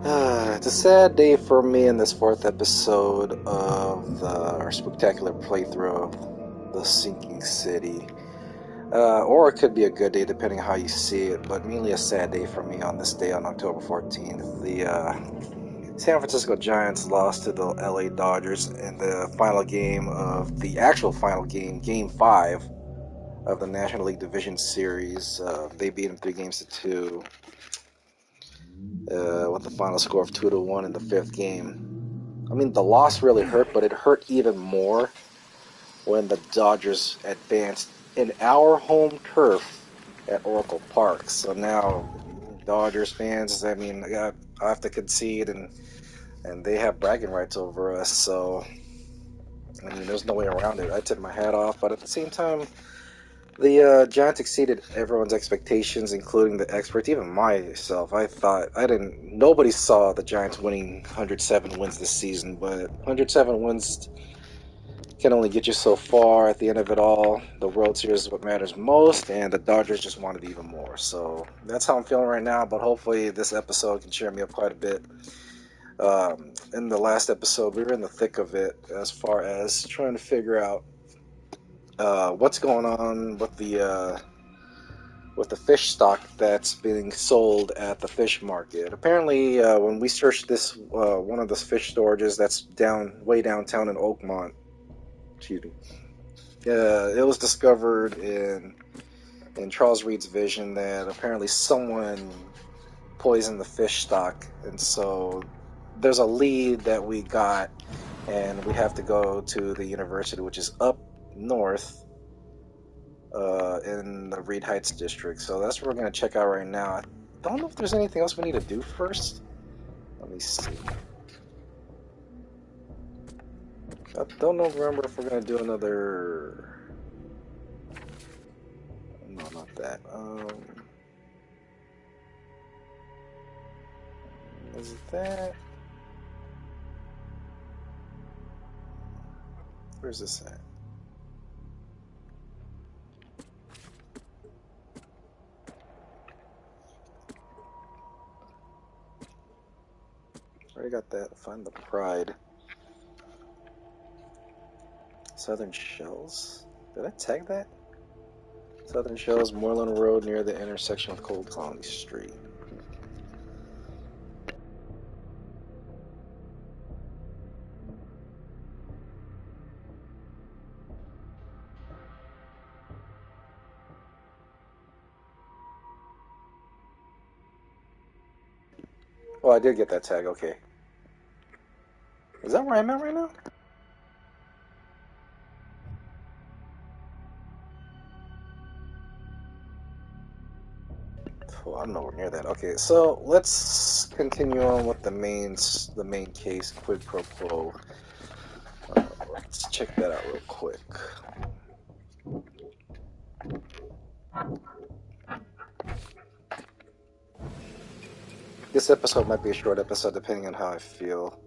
It's a sad day for me in this fourth episode of our Spooktacular playthrough of The Sinking City. Or it could be a good day depending on how you see it, but mainly a sad day for me on this day on October 14th. The San Francisco Giants lost to the LA Dodgers in the final game of the actual final game, Game 5 of the National League Division Series. They beat them 3-2. With the final score of 2-1 in the fifth game. I mean, the loss really hurt, but it hurt even more when the Dodgers advanced in our home turf at Oracle Park. So now, Dodgers fans, I mean, I have to concede, and they have bragging rights over us. So, I mean, there's no way around it. I tip my hat off, but at the same time, the Giants exceeded everyone's expectations, including the experts, even myself. Nobody saw the Giants winning 107 wins this season, but 107 wins can only get you so far. At the end of it all, the World Series is what matters most, and the Dodgers just wanted even more. So that's how I'm feeling right now, but hopefully this episode can cheer me up quite a bit. In the last episode, we were in the thick of it as far as trying to figure out what's going on with the fish stock that's being sold at the fish market. Apparently, when we searched this one of the fish storages that's way downtown in Oakmont, excuse me, it was discovered in Charles Reed's vision that apparently someone poisoned the fish stock, and so there's a lead that we got, and we have to go to the university, which is up north in the Reed Heights district. So that's what we're going to check out right now. I don't know if there's anything else we need to do first. Let me see. I don't know. Remember if we're going to do another... No, not that. Is it that? Where's this at? Already got that. Find the Pride. Southern Shells? Did I tag that? Southern Shells, Moreland Road near the intersection with Cold Colony Street. Oh, I did get that tag. Okay. Is that where I'm at right now? Oh, I'm nowhere near that. Okay, so let's continue on with the main case, quid pro quo. Let's check that out real quick. This episode might be a short episode depending on how I feel.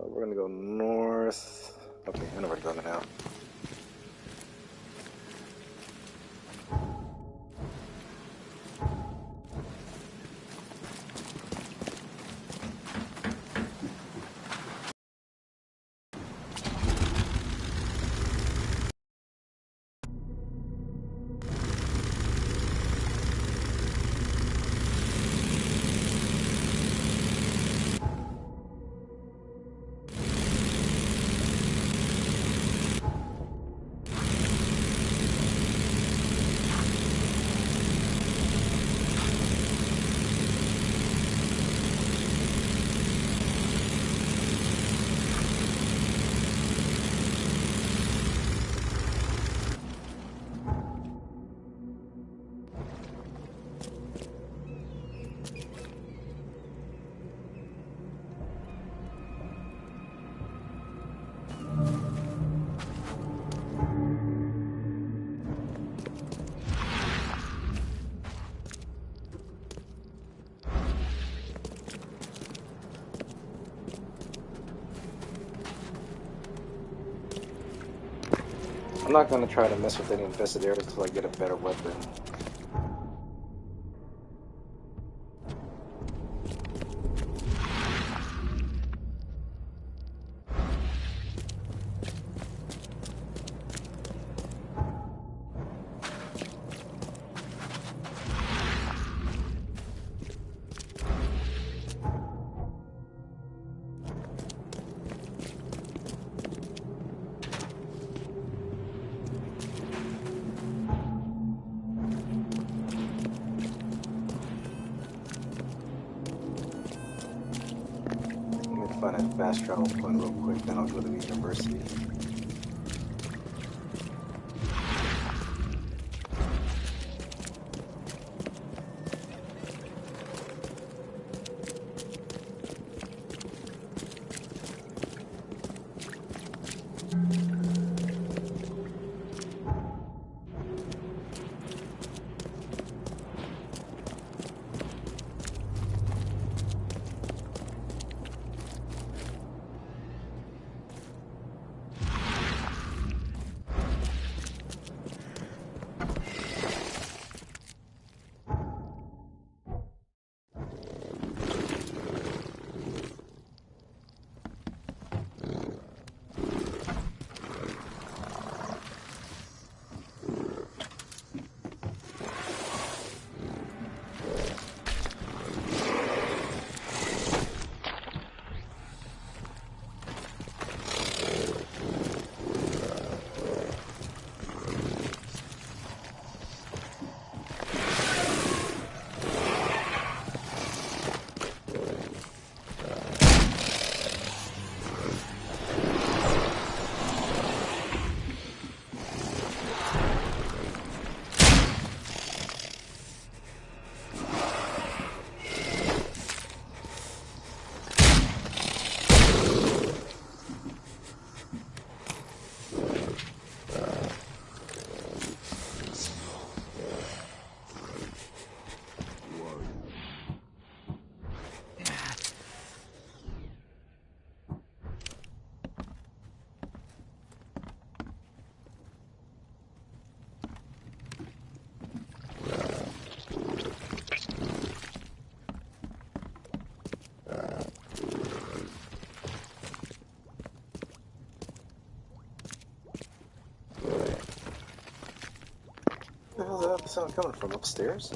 We're gonna go north. Okay, I know where to go now. I'm not going to try to mess with any infested areas until I get a better weapon. find a fast travel point real quick, then I'll go to the university. Where the hell is that sound coming from? Upstairs?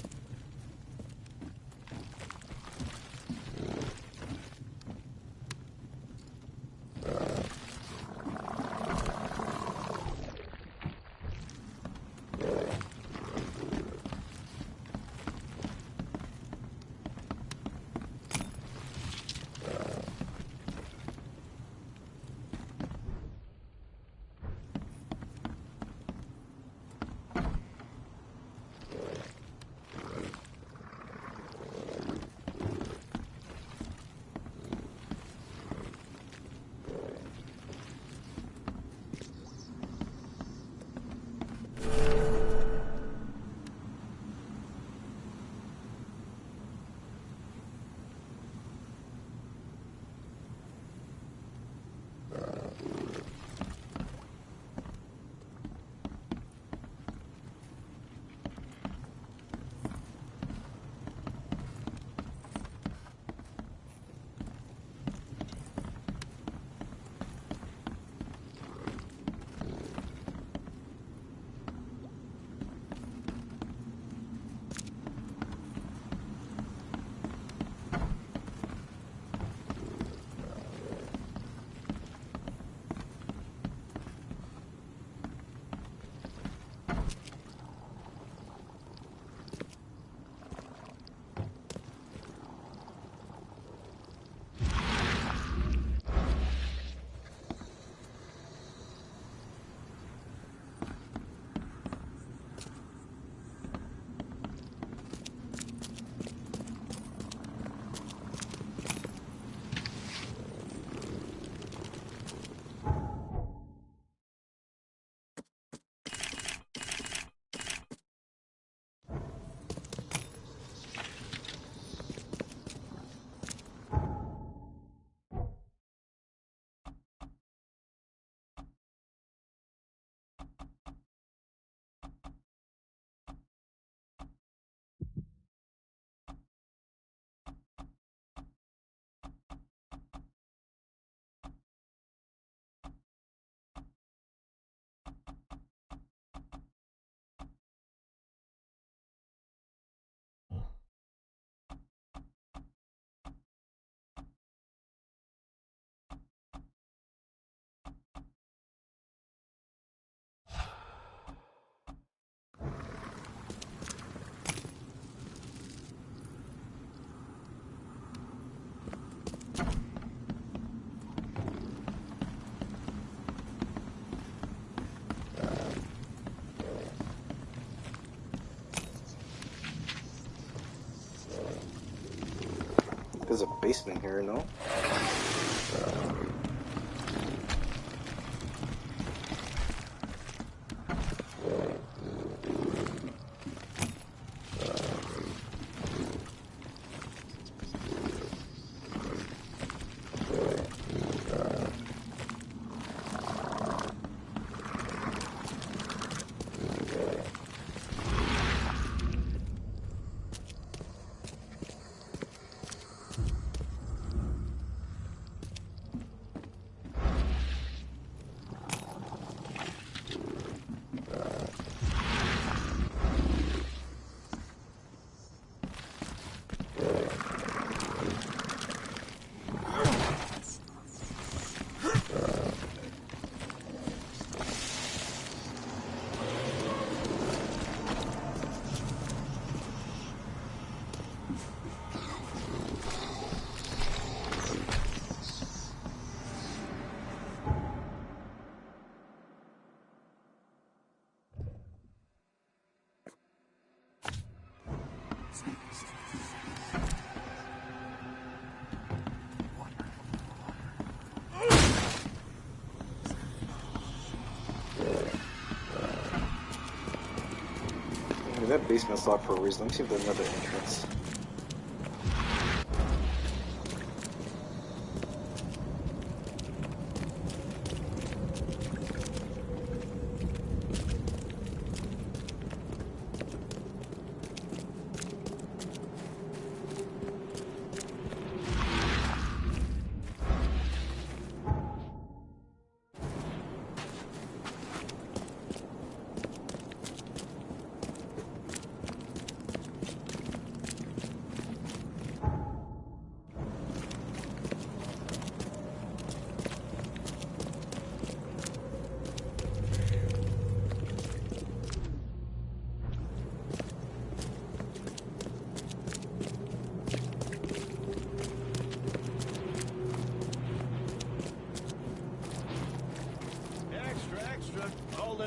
There's a basement here, no? That basement's locked for a reason. Let me see if there's another entrance.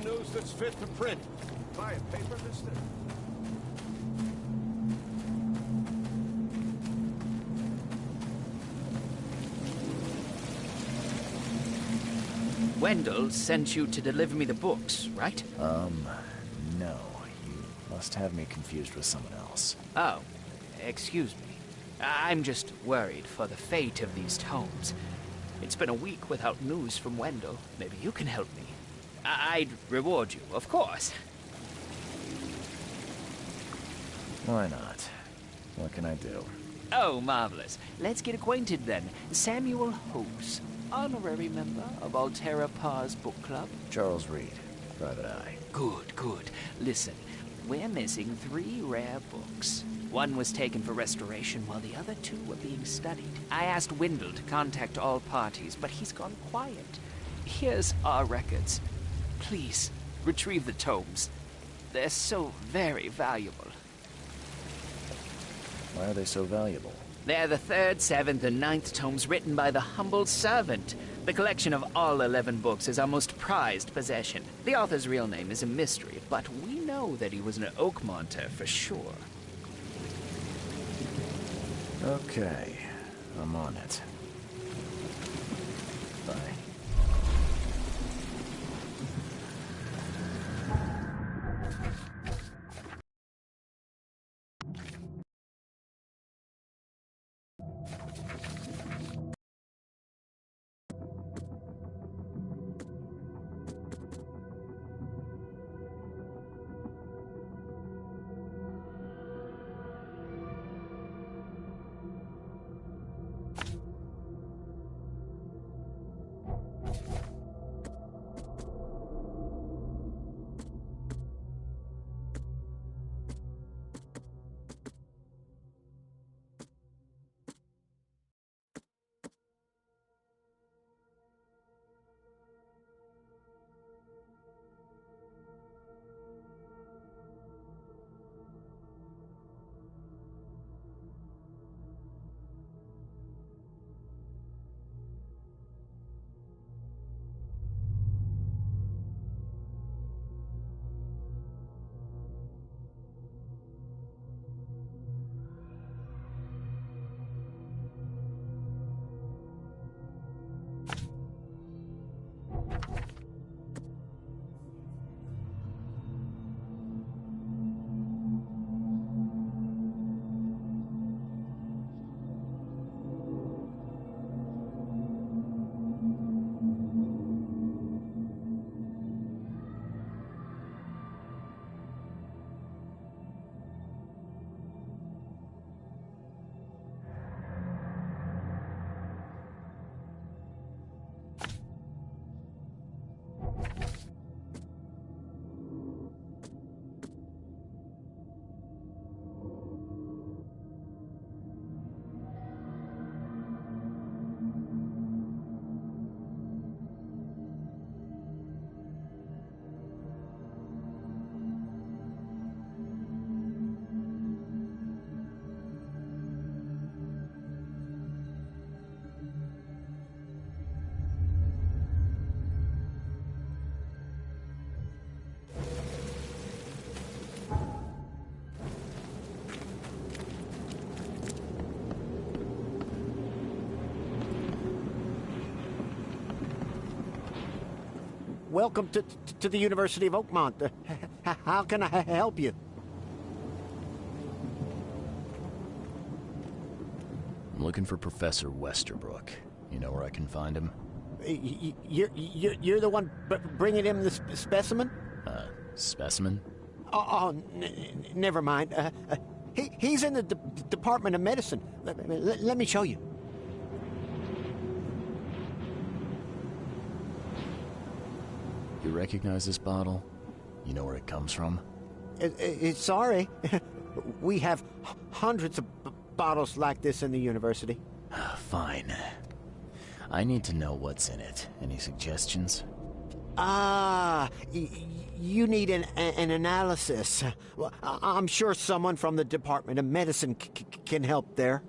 News that's fit to print. Buy a paper, mister? Wendell sent you to deliver me the books, right? No. You must have me confused with someone else. Oh, excuse me. I'm just worried for the fate of these tomes. It's been a week without news from Wendell. Maybe you can help me. I'd reward you, of course. Why not? What can I do? Oh, marvelous. Let's get acquainted then. Samuel House, honorary member of PlayTHRU's book club. Charles Reed, Private Eye. Good, good. Listen, we're missing 3 rare books. One was taken for restoration while the other 2 were being studied. I asked Wendell to contact all parties, but he's gone quiet. Here's our records. Please, retrieve the tomes. They're so very valuable. Why are they so valuable? They're the 3rd, 7th, and 9th tomes written by the humble servant. The collection of all 11 books is our most prized possession. The author's real name is a mystery, but we know that he was an Oakmonter for sure. Okay, I'm on it. Bye. welcome to the University of Oakmont. How can I help you? I'm looking for Professor Westerbrook. You know where I can find him? You're the one bringing him the specimen? Specimen? Never mind. He's in the Department of Medicine. Let me show you. You recognize this bottle? You know where it comes from? Sorry. We have hundreds of bottles like this in the university. Fine. I need to know what's in it. Any suggestions? You need an analysis. Well, I'm sure someone from the Department of Medicine can help there.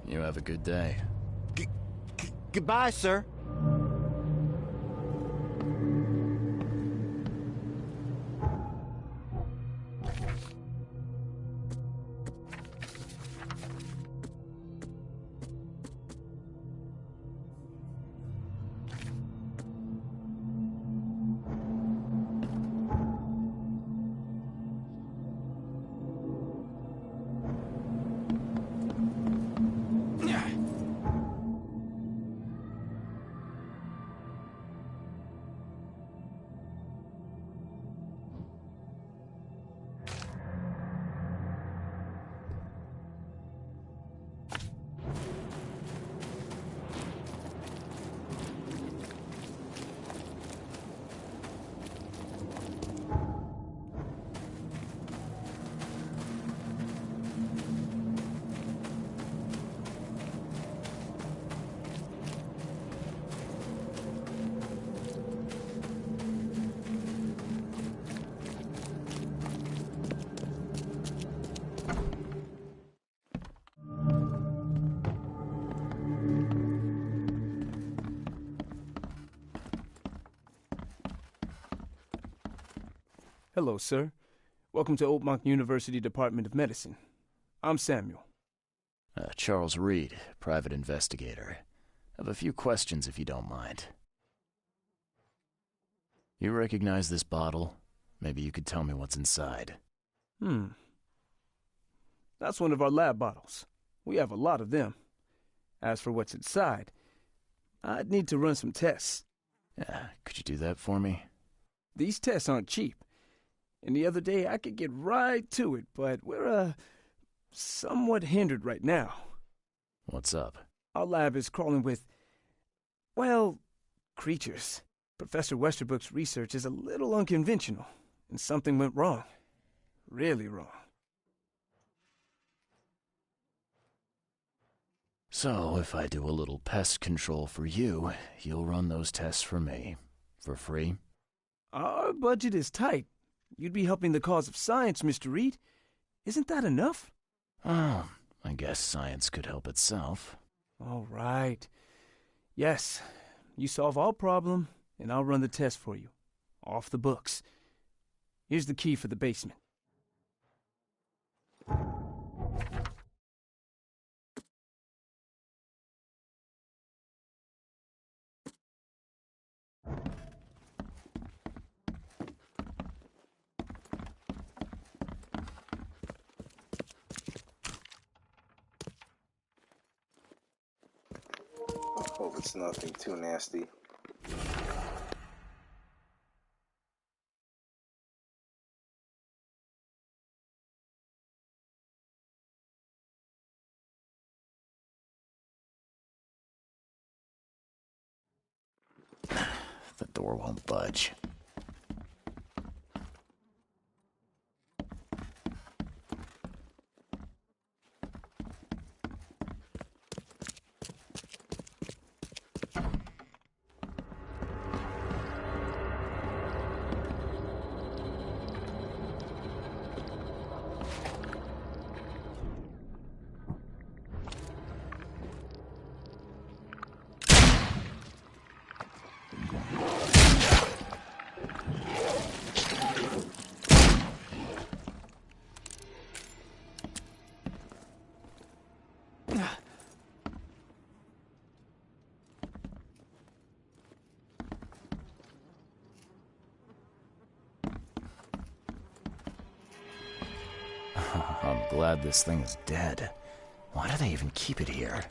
You have a good day. Goodbye, sir. Hello, sir. Welcome to Oakmont University Department of Medicine. I'm Samuel. Charles Reed, private investigator. Have a few questions if you don't mind. You recognize this bottle? Maybe you could tell me what's inside. That's one of our lab bottles. We have a lot of them. As for what's inside, I'd need to run some tests. Could you do that for me? These tests aren't cheap. And the other day I could get right to it, but we're, somewhat hindered right now. What's up? Our lab is crawling with, well, creatures. Professor Westerbrook's research is a little unconventional, and something went wrong. Really wrong. So, if I do a little pest control for you, you'll run those tests for me. For free? Our budget is tight. You'd be helping the cause of science, Mr. Reed. Isn't that enough? Oh, I guess science could help itself. All right. Yes, you solve our problem, and I'll run the test for you. Off the books. Here's the key for the basement. Hope it's nothing too nasty. The door won't budge. I'm glad this thing is dead. Why do they even keep it here?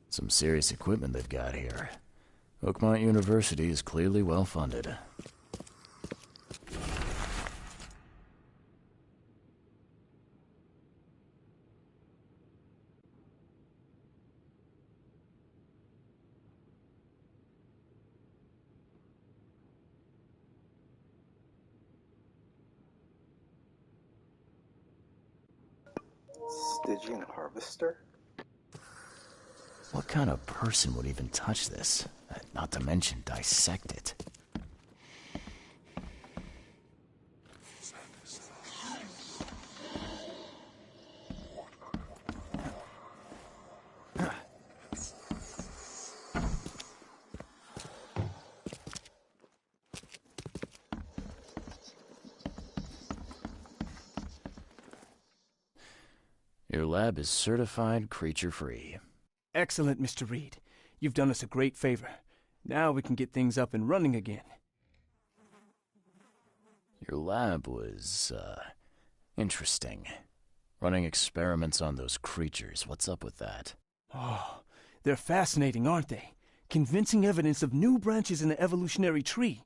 Some serious equipment they've got here. Oakmont University is clearly well funded. Stygian harvester? What kind of person would even touch this? Not to mention dissect it. Your lab is certified creature-free. Excellent, Mr. Reed. You've done us a great favor. Now we can get things up and running again. Your lab was, interesting. Running experiments on those creatures. What's up with that? Oh, they're fascinating, aren't they? Convincing evidence of new branches in the evolutionary tree.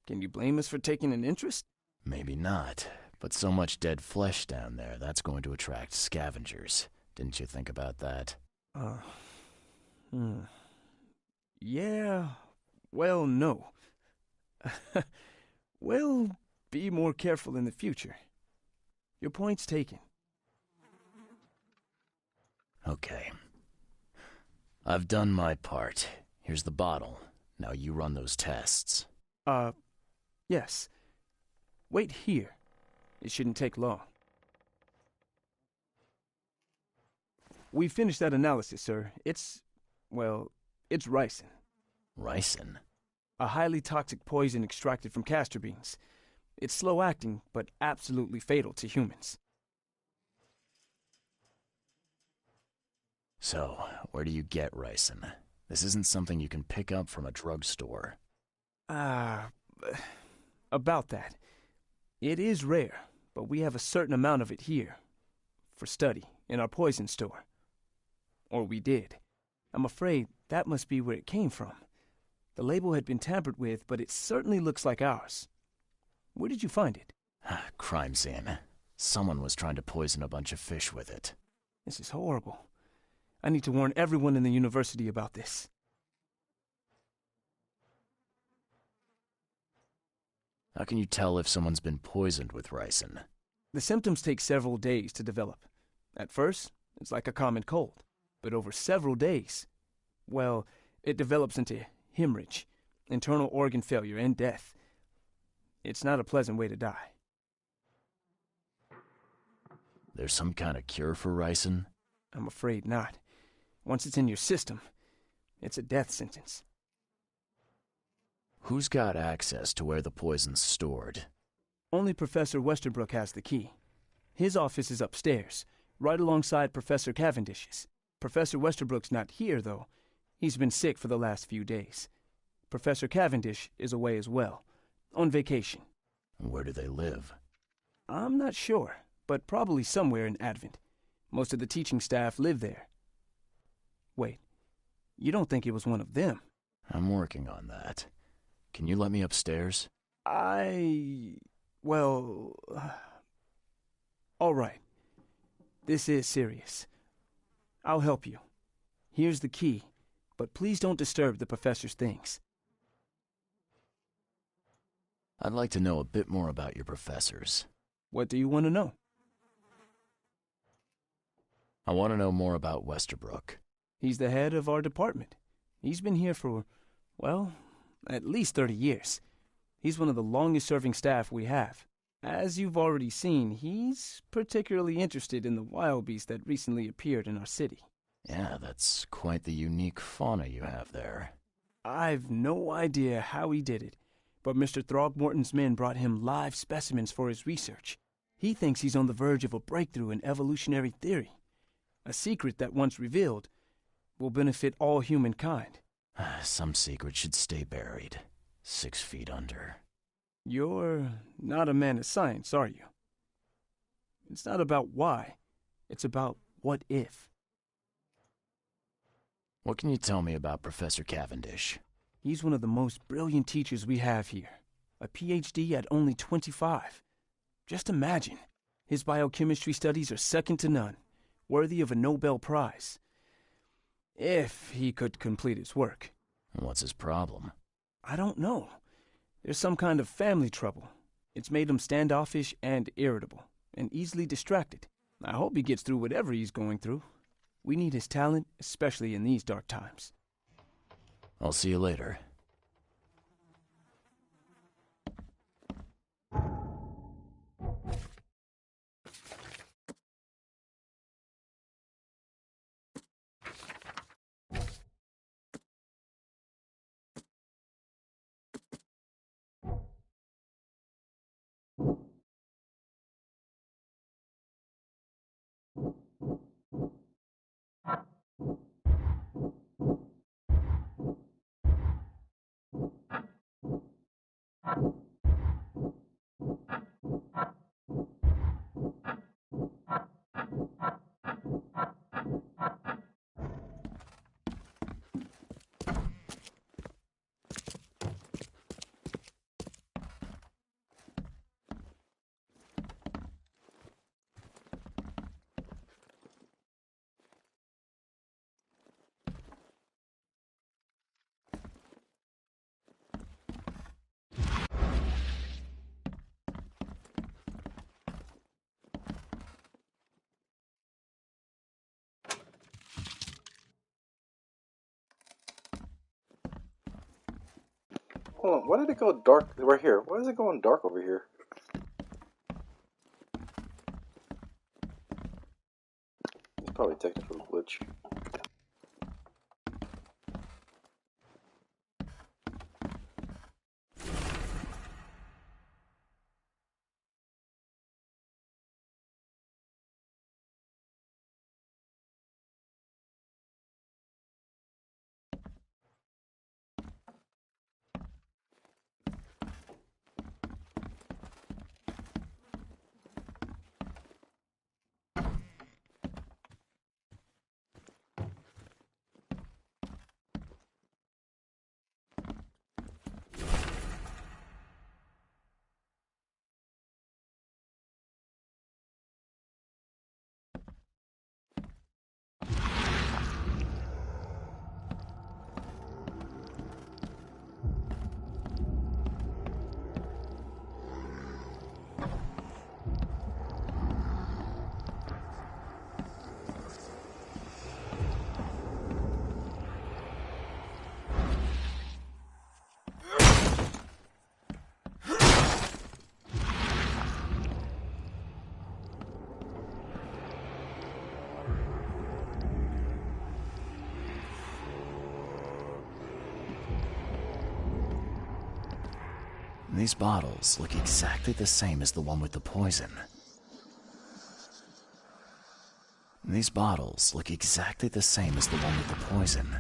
Can you blame us for taking an interest? Maybe not, but so much dead flesh down there, that's going to attract scavengers. Didn't you think about that? Yeah, well, no. We'll be more careful in the future. Your point's taken. Okay. I've done my part. Here's the bottle. Now you run those tests. Yes. Wait here. It shouldn't take long. We finished that analysis, sir. It's ricin. Ricin? A highly toxic poison extracted from castor beans. It's slow-acting, but absolutely fatal to humans. So, where do you get ricin? This isn't something you can pick up from a drugstore. About that. It is rare, but we have a certain amount of it here. For study, in our poison store. Or we did. I'm afraid that must be where it came from. The label had been tampered with, but it certainly looks like ours. Where did you find it? Crime scene. Someone was trying to poison a bunch of fish with it. This is horrible. I need to warn everyone in the university about this. How can you tell if someone's been poisoned with ricin? The symptoms take several days to develop. At first, it's like a common cold. But over several days, well, it develops into hemorrhage, internal organ failure, and death. It's not a pleasant way to die. There's some kind of cure for ricin? I'm afraid not. Once it's in your system, it's a death sentence. Who's got access to where the poison's stored? Only Professor Westerbrook has the key. His office is upstairs, right alongside Professor Cavendish's. Professor Westerbrook's not here, though. He's been sick for the last few days. Professor Cavendish is away as well, on vacation. Where do they live? I'm not sure, but probably somewhere in Advent. Most of the teaching staff live there. Wait, you don't think it was one of them? I'm working on that. Can you let me upstairs? Well... all right. This is serious. I'll help you. Here's the key, but please don't disturb the professor's things. I'd like to know a bit more about your professors. What do you want to know? I want to know more about Westerbrook. He's the head of our department. He's been here for, well, at least 30 years. He's one of the longest-serving staff we have. As you've already seen, he's particularly interested in the wild beast that recently appeared in our city. Yeah, that's quite the unique fauna you have there. I've no idea how he did it, but Mr. Throgmorton's men brought him live specimens for his research. He thinks he's on the verge of a breakthrough in evolutionary theory, a secret that, once revealed, will benefit all humankind. Some secret should stay buried, 6 feet under. You're not a man of science, are you? It's not about why, it's about what if. What can you tell me about Professor Cavendish? He's one of the most brilliant teachers we have here. A PhD at only 25. Just imagine. His biochemistry studies are second to none, worthy of a Nobel Prize. If he could complete his work. What's his problem? I don't know. There's some kind of family trouble. It's made him standoffish and irritable, and easily distracted. I hope he gets through whatever he's going through. We need his talent, especially in these dark times. I'll see you later. Hold on, why did it go dark right here? Why is it going dark over here? It's probably a technical glitch. These bottles look exactly the same as the one with the poison. These bottles look exactly the same as the one with the poison.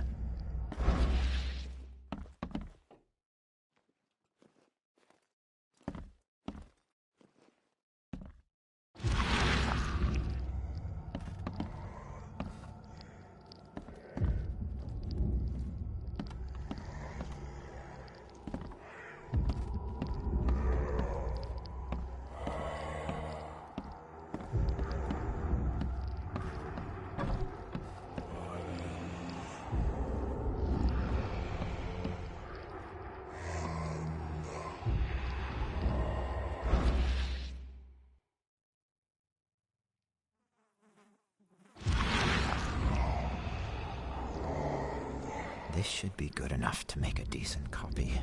This should be good enough to make a decent copy.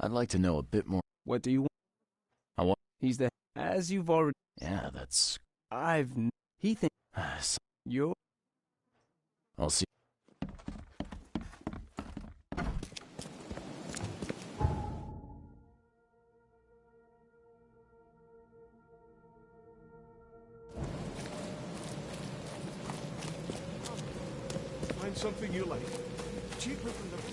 I'd like to know a bit more. What do you want? I want. He's the... As you've already... Yeah, that's. He thinks... You're... I'll see. Find something you like. Cheaper than the...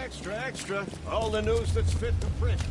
Extra, extra. All the news that's fit for print.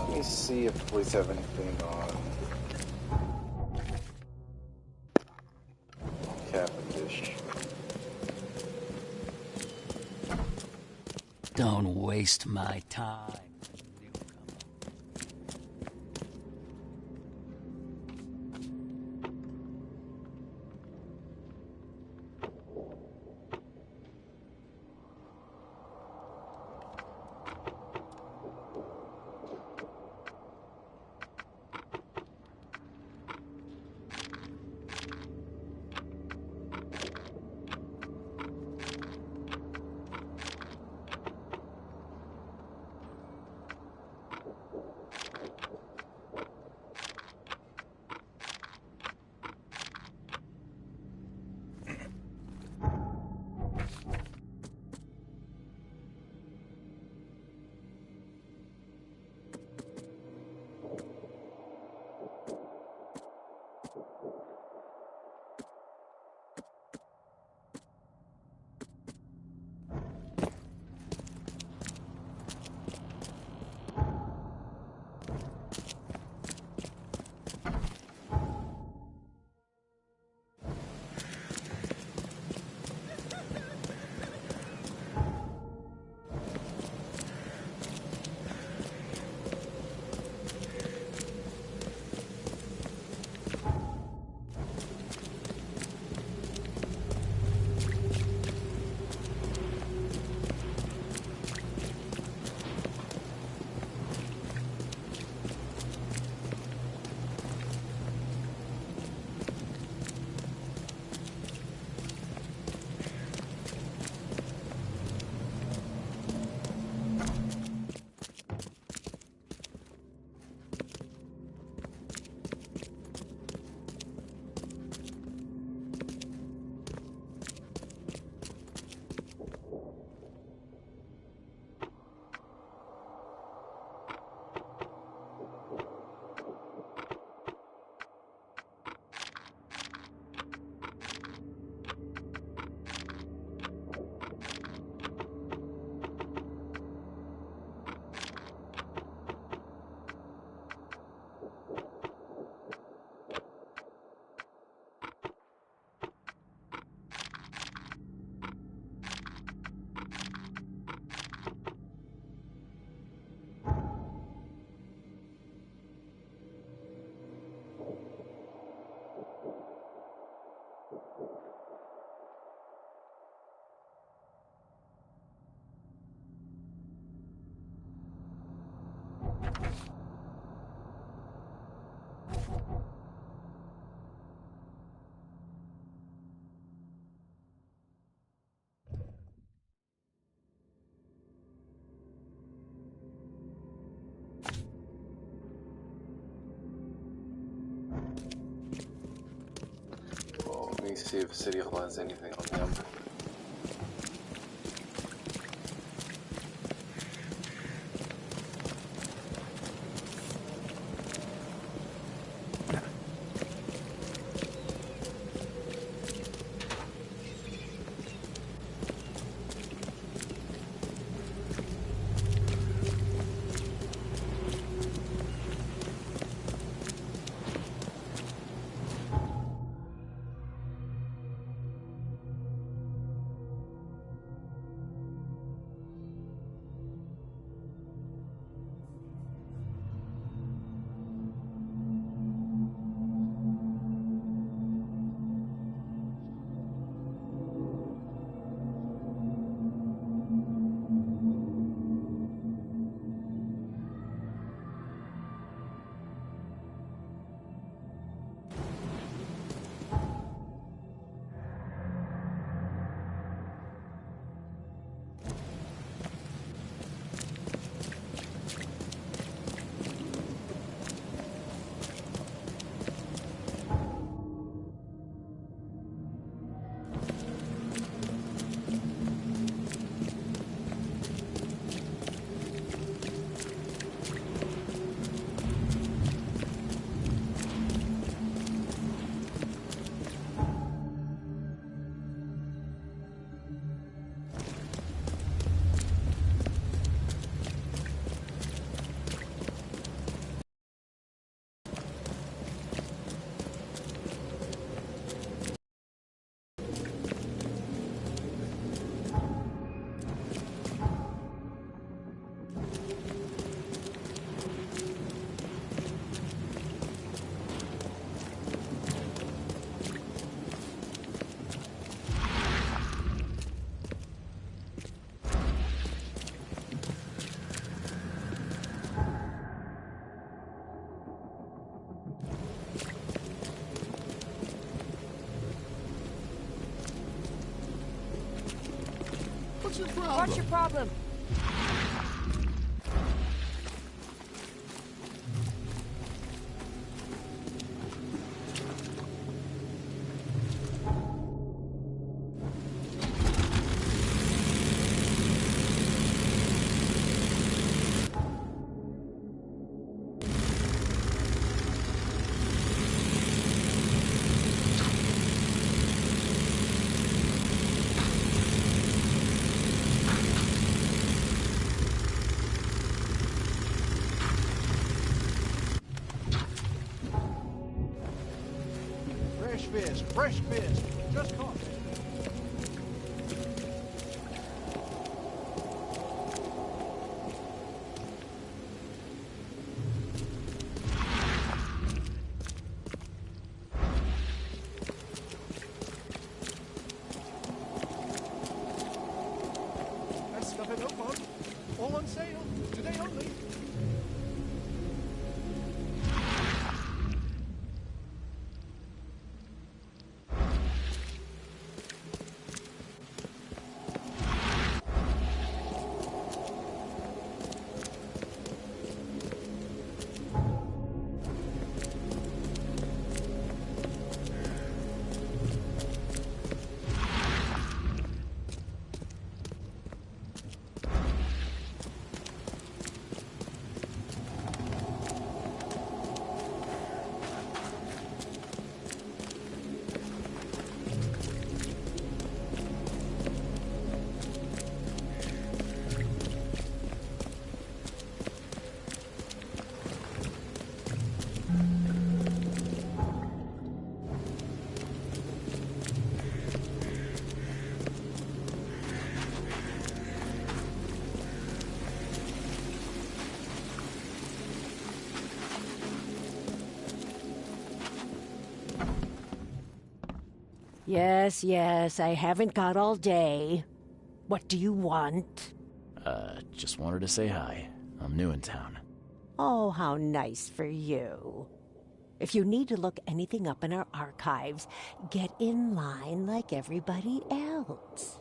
Let me see if police have anything on Cavendish. Don't waste my time. see if City Hall has anything on them. What's your problem? Fresh fish. Just caught. Best stuff in Oakmont. All on sale. Today only. Yes, I haven't got all day. What do you want? Just wanted to say hi. I'm new in town. Oh, how nice for you. If you need to look anything up in our archives, get in line like everybody else.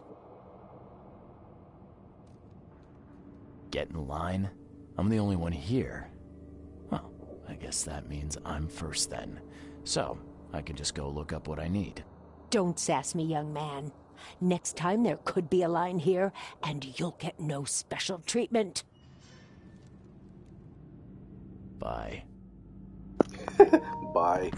Get in line? I'm the only one here. Well, I guess that means I'm first then. So, I can just go look up what I need. Don't sass me, young man. Next time there could be a line here, and you'll get no special treatment. Bye. Bye.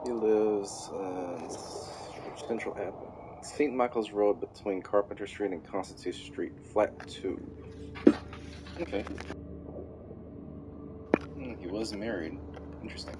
He lives in Central Avenue, St. Michael's Road between Carpenter Street and Constitution Street, flat 2. Okay. He was married. Interesting.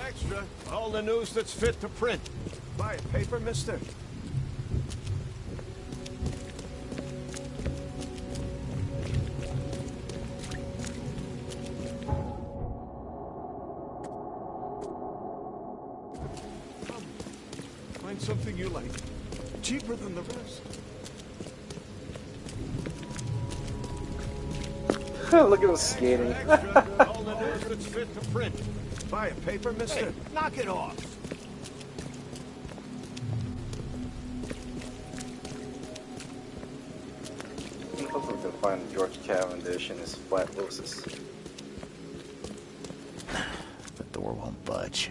Extra. All the news that's fit to print. Buy a paper, mister? Come, find something you like. Cheaper than the rest. Look at him skating. Extra. All the news that's fit to print. Buy a paper, mister? Hey, knock it off. Hopefully we can find George Cavendish and his flat Lucis. The door won't budge.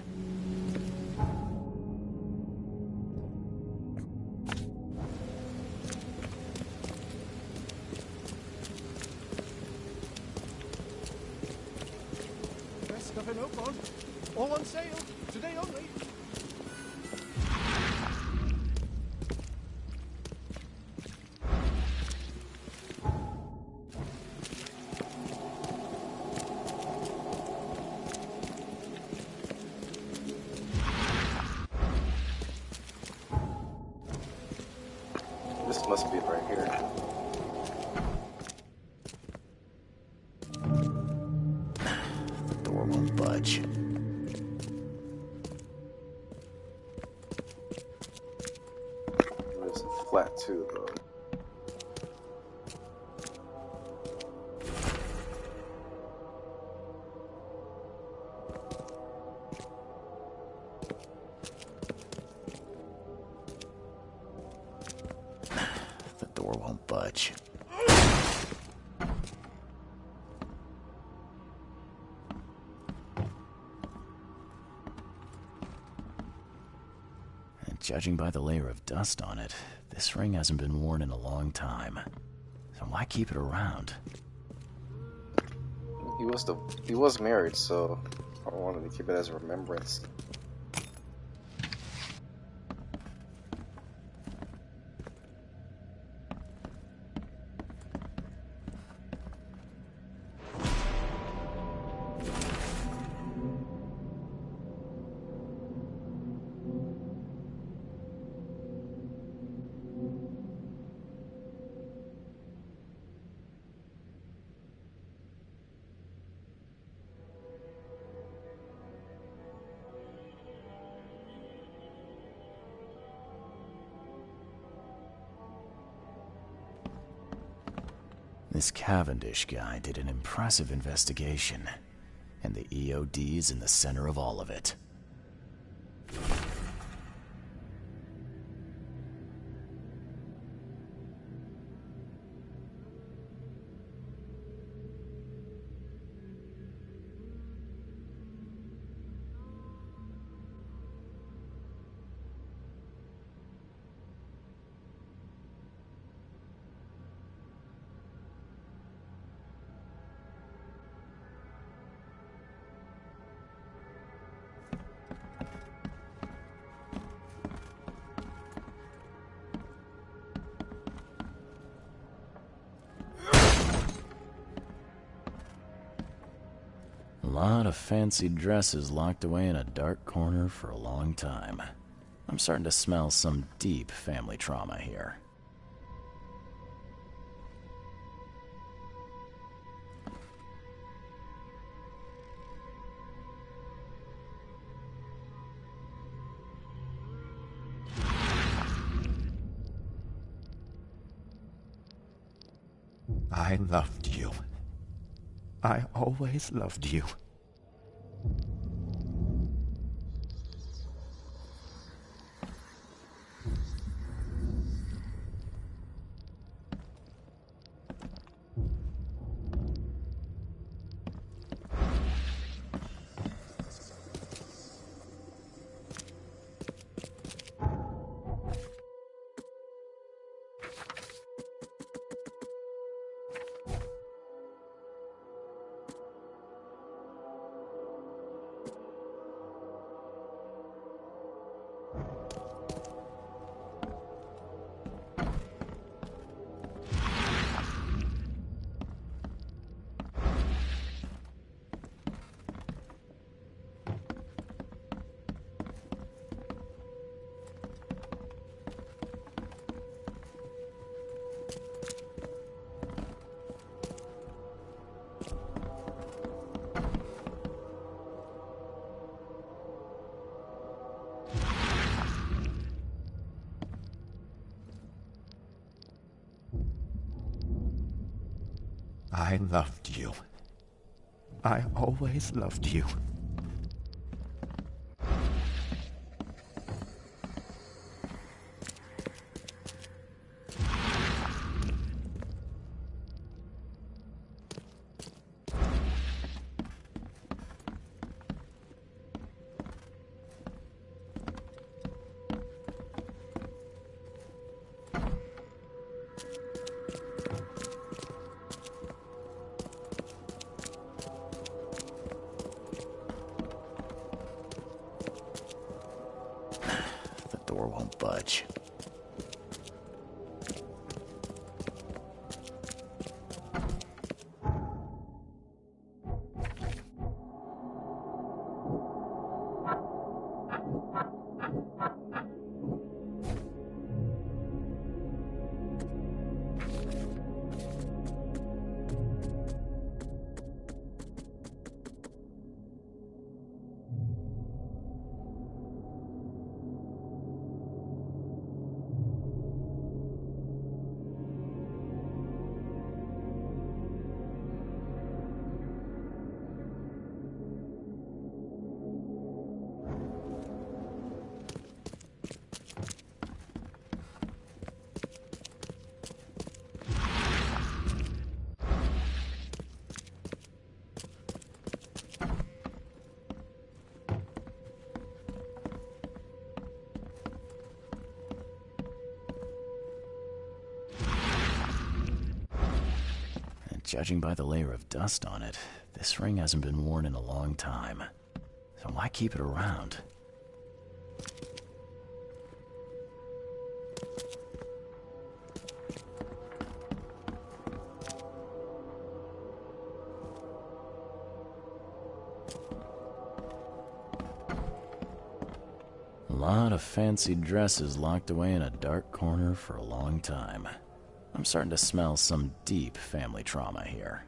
Best stuff in Oakmont. All on sale. Today only. This must be it right here. The door won't budge. There's a flat 2 though. The door won't budge. And judging by the layer of dust on it, this ring hasn't been worn in a long time. So why keep it around? He was married, so I wanted to keep it as a remembrance. This Cavendish guy did an impressive investigation, and the EOD's in the center of all of it. A lot of fancy dresses locked away in a dark corner for a long time. I'm starting to smell some deep family trauma here. I loved you. I always loved you. I loved you. I always loved you. The door won't budge. Judging by the layer of dust on it, this ring hasn't been worn in a long time. So why keep it around? A lot of fancy dresses locked away in a dark corner for a long time. I'm starting to smell some deep family trauma here.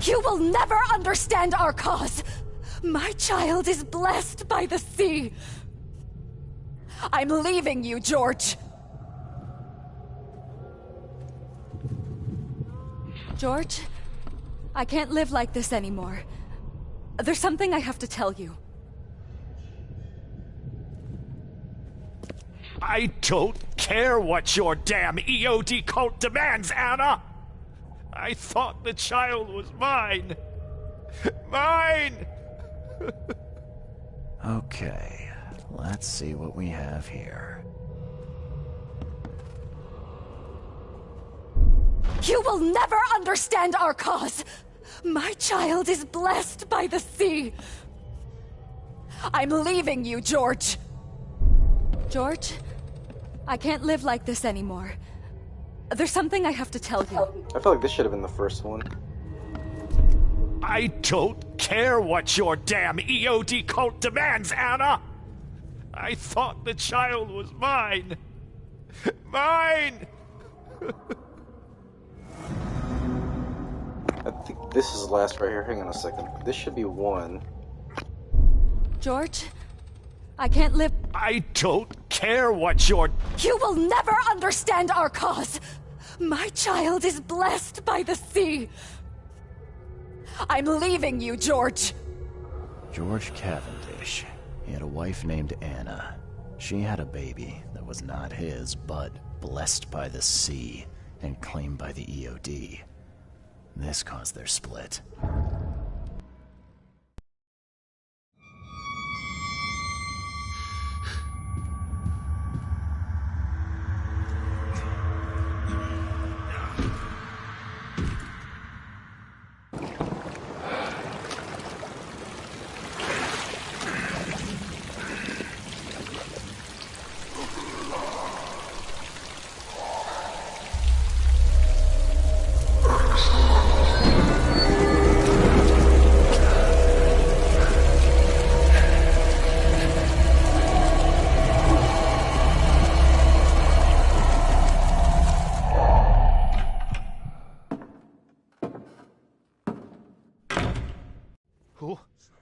You will never understand our cause. My child is blessed by the sea. I'm leaving you, George. George, I can't live like this anymore. There's something I have to tell you. I don't care what your damn EOD cult demands, Anna! I thought the child was mine. Mine! Okay, let's see what we have here. You will never understand our cause. My child is blessed by the sea. I'm leaving you, George. George, I can't live like this anymore. There's something I have to tell you. I feel like this should have been the first one. I don't care what your damn EOD cult demands, Anna! I thought the child was mine. Mine! I think this is the last right here. Hang on a second. This should be 1. George, I can't live... I don't care what your... You will never understand our cause. My child is blessed by the sea. I'm leaving you, George. George Cavendish. He had a wife named Anna. She had a baby that was not his, but blessed by the sea and claimed by the EOD. This caused their split.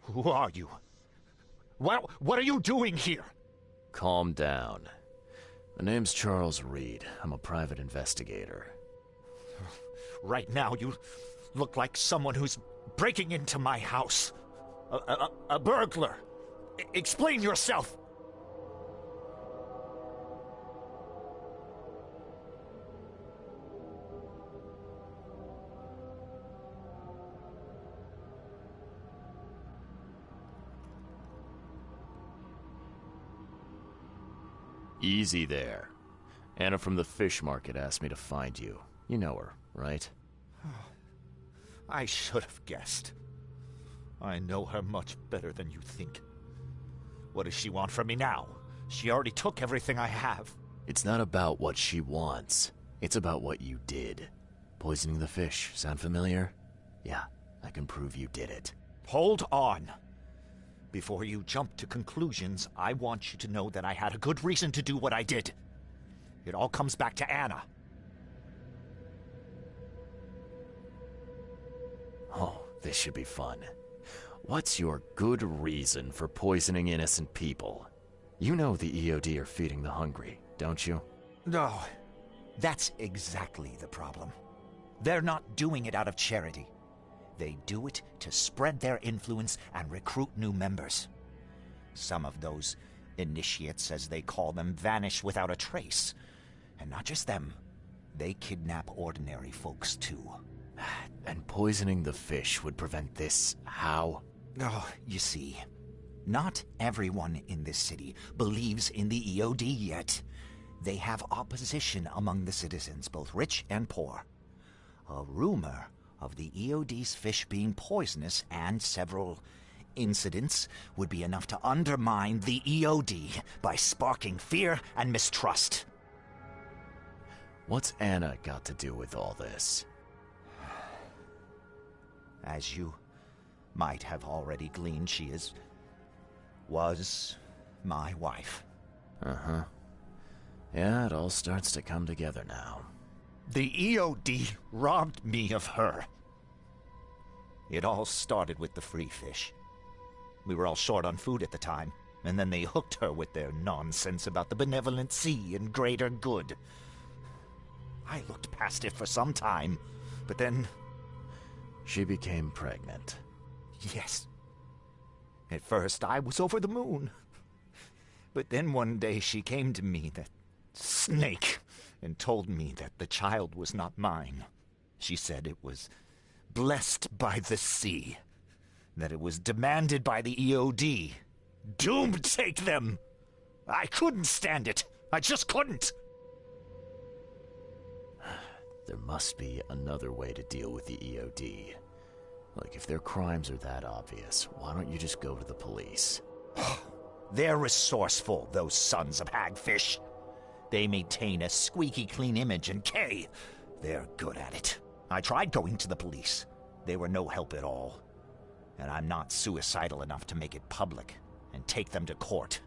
Who are you? What are you doing here? Calm down. My name's Charles Reed. I'm a private investigator. Right now, you look like someone who's breaking into my house. A burglar. Explain yourself. Easy there. Anna from the fish market asked me to find you. You know her, right? I should have guessed. I know her much better than you think. What does she want from me now? She already took everything I have. It's not about what she wants. It's about what you did. Poisoning the fish. Sound familiar? Yeah, I can prove you did it. Hold on. Before you jump to conclusions, I want you to know that I had a good reason to do what I did. It all comes back to Anna. Oh, this should be fun. What's your good reason for poisoning innocent people? You know the EOD are feeding the hungry, don't you? No, that's exactly the problem. They're not doing it out of charity. They do it to spread their influence and recruit new members. Some of those initiates, as they call them, vanish without a trace. And not just them. They kidnap ordinary folks, too. And poisoning the fish would prevent this how? Oh, you see, not everyone in this city believes in the EOD yet. They have opposition among the citizens, both rich and poor. A rumor of the EOD's fish being poisonous and several incidents would be enough to undermine the EOD by sparking fear and mistrust. What's Anna got to do with all this? As you might have already gleaned, she was my wife. Uh-huh. Yeah, it all starts to come together now. The EOD robbed me of her. It all started with the free fish. We were all short on food at the time, and then they hooked her with their nonsense about the benevolent sea and greater good. I looked past it for some time, but then... She became pregnant. Yes. At first, I was over the moon. But then one day she came to me, that snake, and told me that the child was not mine. She said it was blessed by the sea, that it was demanded by the EOD. Doom take them! I couldn't stand it. I just couldn't. There must be another way to deal with the EOD. Like, if their crimes are that obvious, why don't you just go to the police? They're resourceful, those sons of hagfish. They maintain a squeaky clean image, and they're good at it. I tried going to the police. They were no help at all. And I'm not suicidal enough to make it public and take them to court.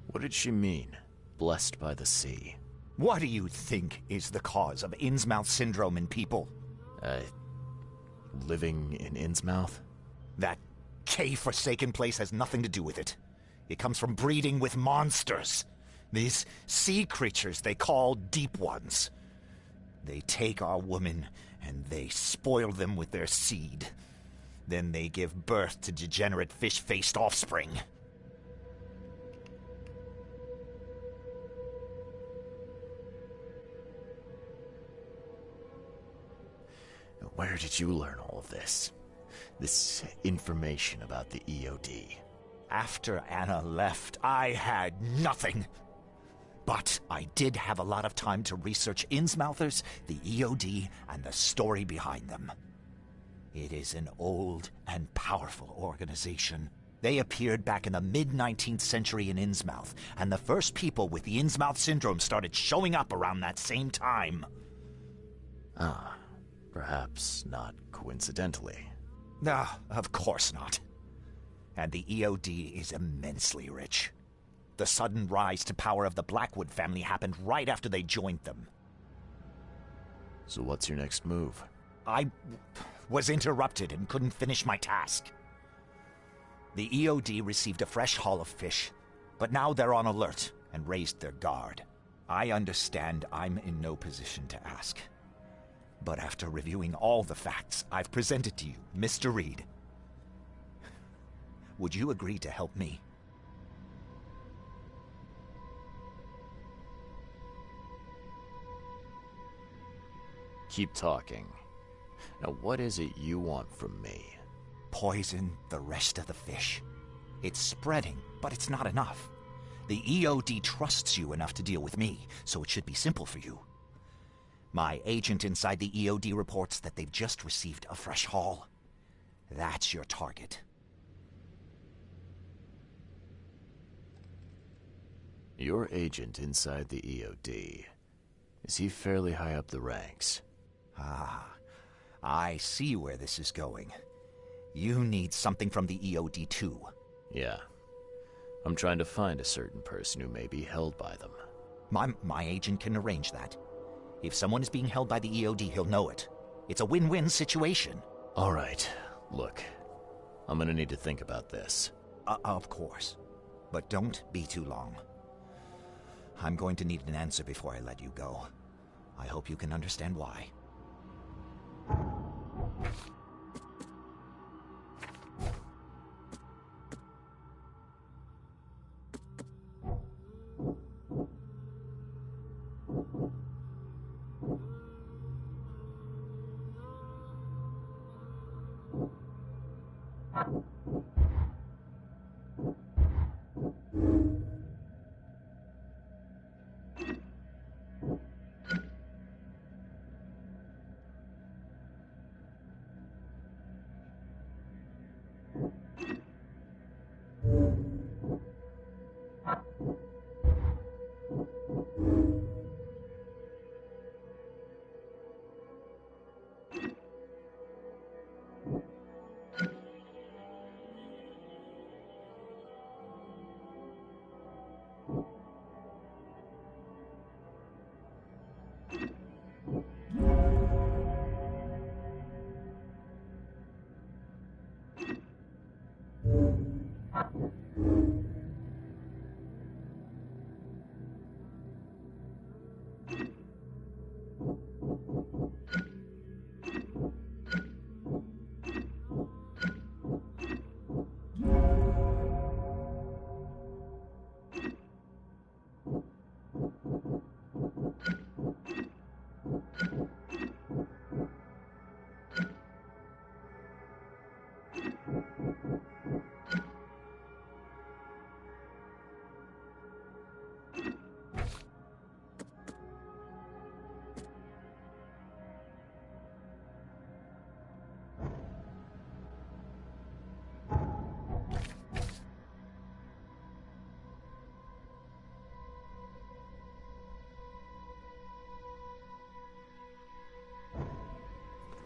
What did she mean? Blessed by the sea. What do you think is the cause of Innsmouth syndrome in people? Living in Innsmouth? That K-forsaken place has nothing to do with it. It comes from breeding with monsters. These sea creatures they call Deep Ones. They take our women and they spoil them with their seed. Then they give birth to degenerate fish-faced offspring. Where did you learn all of this? This information about the EOD? After Anna left, I had nothing. But I did have a lot of time to research Innsmouthers, the EOD, and the story behind them. It is an old and powerful organization. They appeared back in the mid-19th century in Innsmouth, and the first people with the Innsmouth syndrome started showing up around that same time. Perhaps not coincidentally. Of course not. And the EOD is immensely rich. The sudden rise to power of the Blackwood family happened right after they joined them. So what's your next move? I was interrupted and couldn't finish my task. The EOD received a fresh haul of fish, but now they're on alert and raised their guard. I understand I'm in no position to ask. But after reviewing all the facts I've presented to you, Mr. Reed, would you agree to help me? Keep talking. Now, what is it you want from me? Poison the rest of the fish. It's spreading, but it's not enough. The EOD trusts you enough to deal with me, so it should be simple for you. My agent inside the EOD reports that they've just received a fresh haul. That's your target. Your agent inside the EOD. Is he fairly high up the ranks? I see where this is going. You need something from the EOD too. Yeah. I'm trying to find a certain person who may be held by them. My agent can arrange that. If someone is being held by the EOD, he'll know it. It's a win-win situation. All right. Look, I'm gonna need to think about this. Of course. But don't be too long. I'm going to need an answer before I let you go. I hope you can understand why.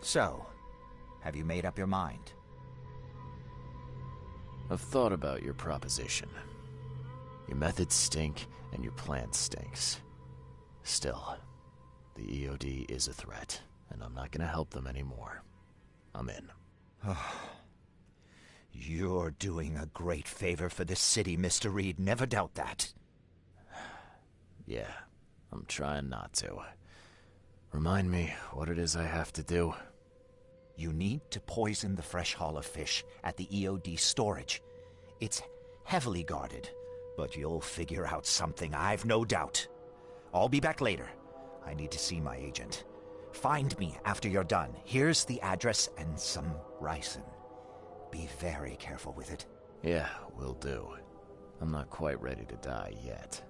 So, have you made up your mind? I've thought about your proposition. Your methods stink, and your plan stinks. Still, the EOD is a threat, and I'm not gonna help them anymore. I'm in. You're doing a great favor for this city, Mr. Reed. Never doubt that. Yeah, I'm trying not to. Remind me what it is I have to do. You need to poison the fresh haul of fish at the EOD storage. It's heavily guarded, but you'll figure out something, I've no doubt. I'll be back later. I need to see my agent. Find me after you're done. Here's the address and some ricin. Be very careful with it. Yeah, will do. I'm not quite ready to die yet.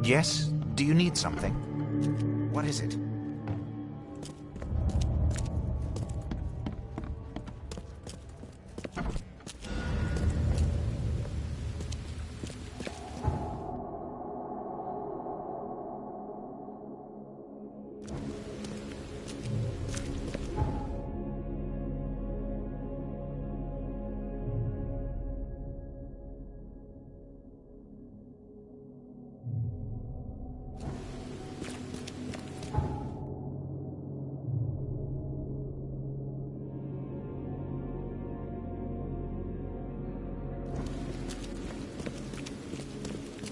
Yes? Do you need something? What is it?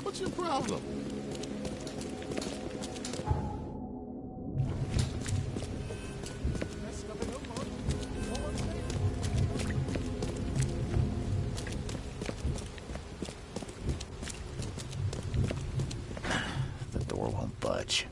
What's your problem? The door won't budge.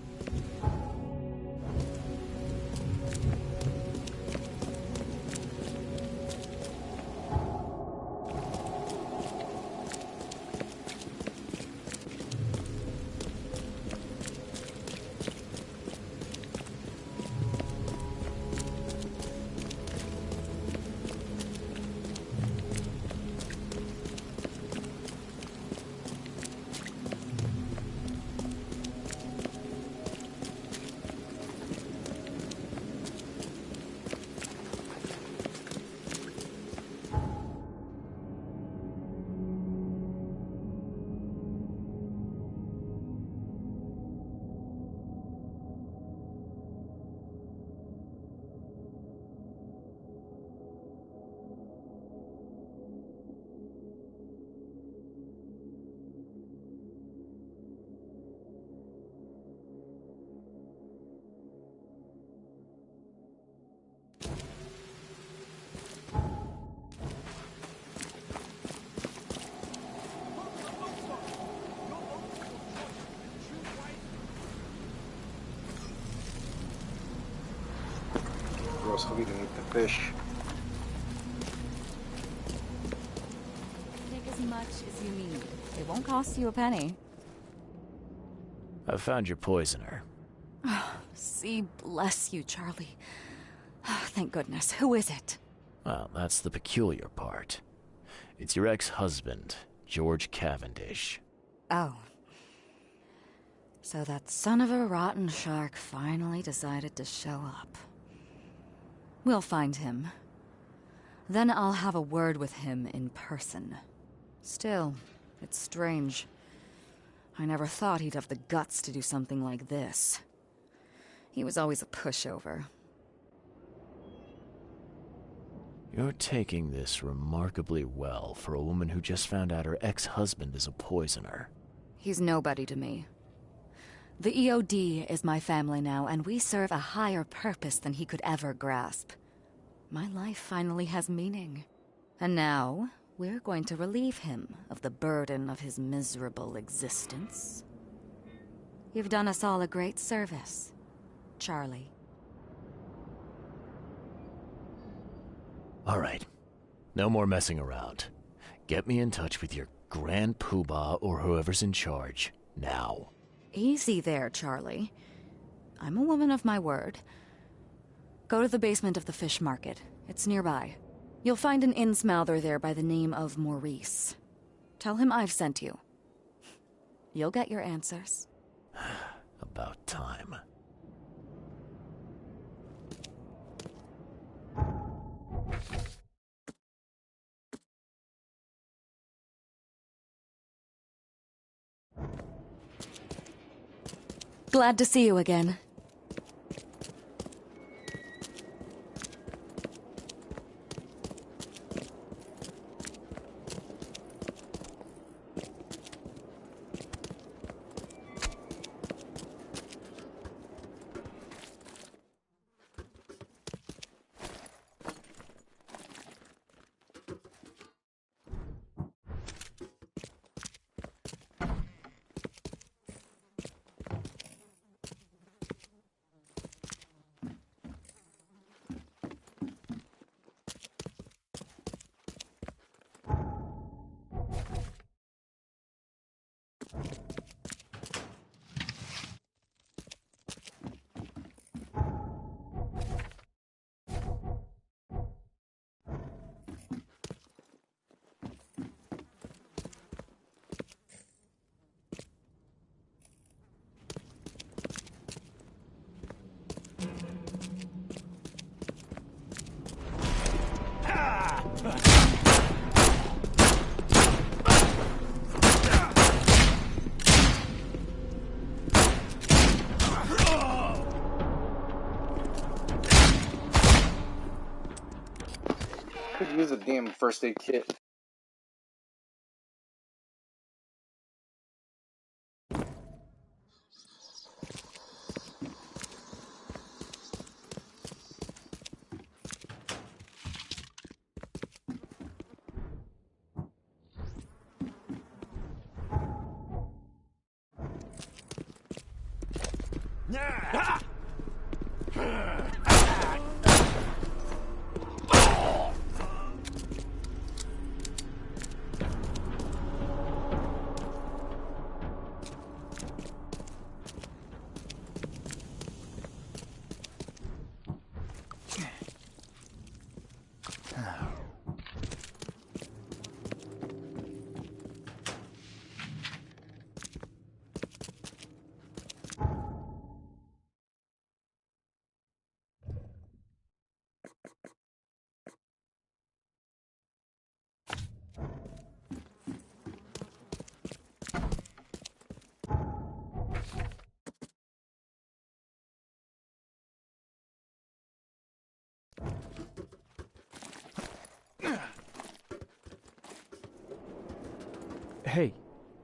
Gross, we can eat the fish. much as you need. It won't cost you a penny. I found your poisoner. See, bless you, Charlie. Thank goodness. Who is it? Well, that's the peculiar part. It's your ex-husband, George Cavendish. Oh. So that son of a rotten shark finally decided to show up. We'll find him. Then I'll have a word with him in person. Still, it's strange. I never thought he'd have the guts to do something like this. He was always a pushover. You're taking this remarkably well for a woman who just found out her ex-husband is a poisoner. He's nobody to me. The EOD is my family now, and we serve a higher purpose than he could ever grasp. My life finally has meaning. And now, we're going to relieve him of the burden of his miserable existence. You've done us all a great service, Charlie. All right. No more messing around. Get me in touch with your Grand Poobah or whoever's in charge, now. Easy there, Charlie. I'm a woman of my word. Go to the basement of the fish market. It's nearby. You'll find an innsmouther there by the name of Maurice. Tell him I've sent you. You'll get your answers. About time. Glad to see you again. Could use a damn first aid kit.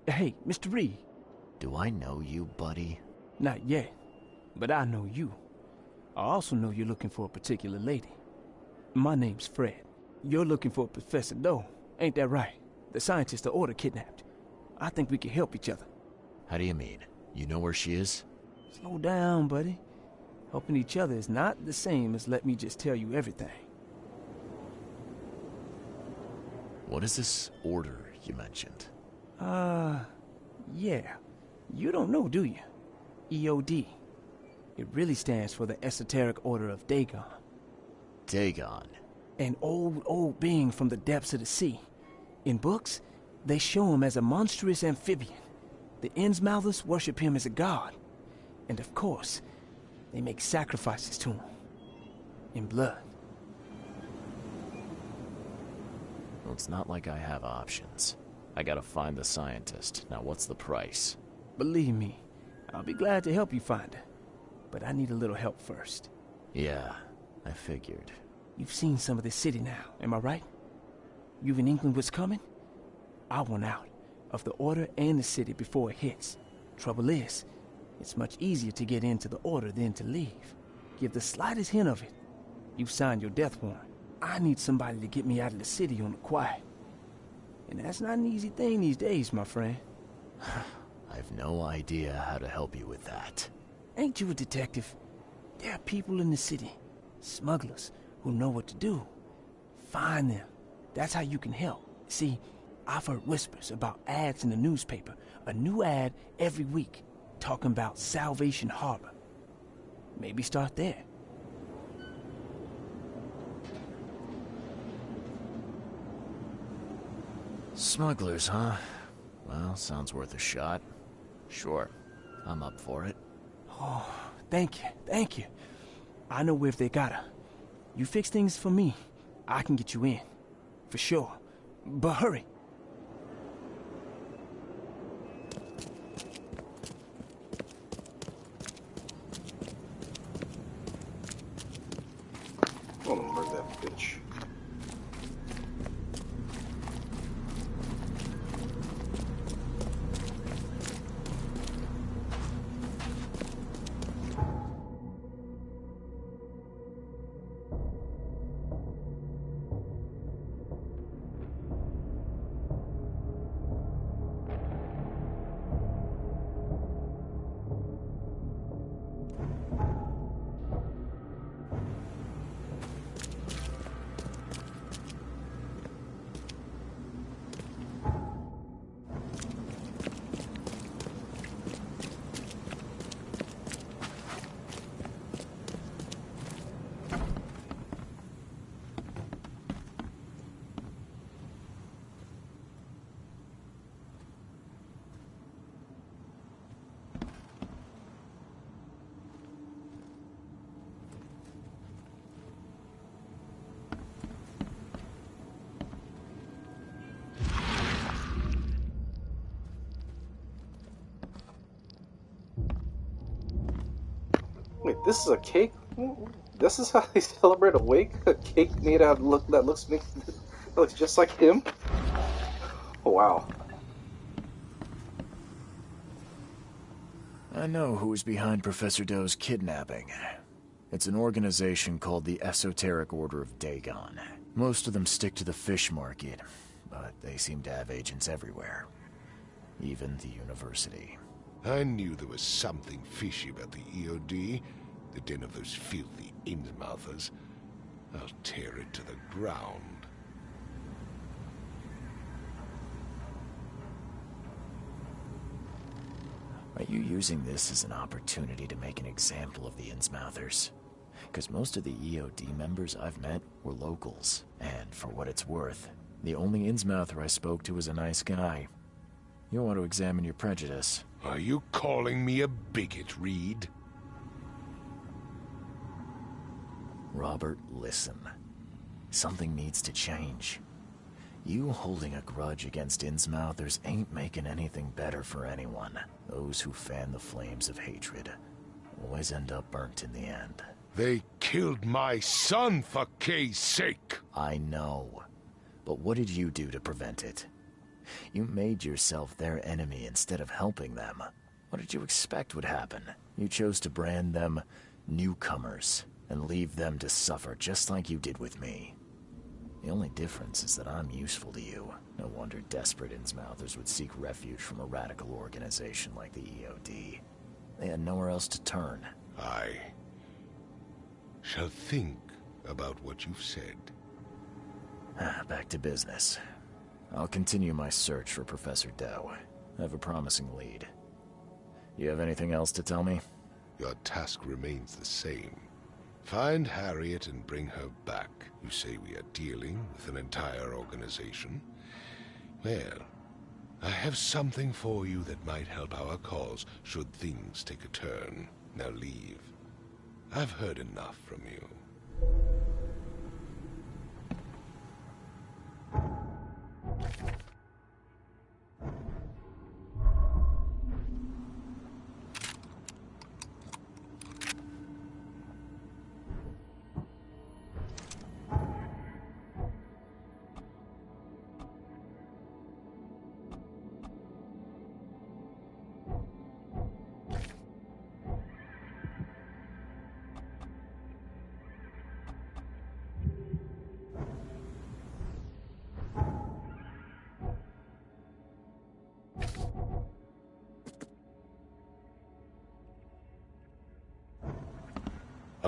Hey, Mr. Reed. Do I know you, buddy? Not yet, but I know you. I also know you're looking for a particular lady. My name's Fred. You're looking for Professor Doe, ain't that right? The scientist the Order kidnapped. I think we can help each other. How do you mean? You know where she is? Slow down, buddy. Helping each other is not the same as let me just tell you everything. What is this Order you mentioned. Yeah. You don't know, do you? EOD. It really stands for the Esoteric Order of Dagon. Dagon? An old being from the depths of the sea. In books, they show him as a monstrous amphibian. The Innsmouthers worship him as a god. And of course, they make sacrifices to him. In blood. Well, it's not like I have options. I gotta find the scientist. Now, what's the price? Believe me, I'll be glad to help you find her. But I need a little help first. Yeah, I figured. You've seen some of this city now, am I right? You've an inkling what's coming? I want out of the Order and the city before it hits. Trouble is, it's much easier to get into the Order than to leave. Give the slightest hint of it, you've signed your death warrant. I need somebody to get me out of the city on the quiet. And that's not an easy thing these days, my friend. I've no idea how to help you with that. Ain't you a detective? There are people in the city, smugglers, who know what to do. Find them. That's how you can help. See, I've heard whispers about ads in the newspaper. A new ad every week, talking about Salvation Harbor. Maybe start there. Smugglers, huh? Well, sounds worth a shot. Sure, I'm up for it. Oh, thank you. I know where they got her. You fix things for me, I can get you in. For sure. But hurry. I'm gonna murder that bitch. Wait, this is a cake? This is how they celebrate a wake? A cake made out of that looks just like him? Oh, wow. I know who's behind Professor Doe's kidnapping. It's an organization called the Esoteric Order of Dagon. Most of them stick to the fish market, but they seem to have agents everywhere. Even the university. I knew there was something fishy about the EOD, the den of those filthy Innsmouthers. I'll tear it to the ground. Are you using this as an opportunity to make an example of the Innsmouthers? Because most of the EOD members I've met were locals, and for what it's worth, the only Innsmouther I spoke to was a nice guy. You'll want to examine your prejudice. Are you calling me a bigot, Reed? Robert, listen. Something needs to change. You holding a grudge against Innsmouthers ain't making anything better for anyone. Those who fan the flames of hatred always end up burnt in the end. They killed my son for Kay's sake! I know. But what did you do to prevent it? You made yourself their enemy instead of helping them. What did you expect would happen? You chose to brand them newcomers and leave them to suffer just like you did with me. The only difference is that I'm useful to you. No wonder desperate Innsmouthers would seek refuge from a radical organization like the EOD. They had nowhere else to turn. I shall think about what you've said. Back to business. I'll continue my search for Professor Dow. I have a promising lead. You have anything else to tell me? Your task remains the same. Find Harriet and bring her back. You say we are dealing with an entire organization? Well, I have something for you that might help our cause should things take a turn. Now leave. I've heard enough from you.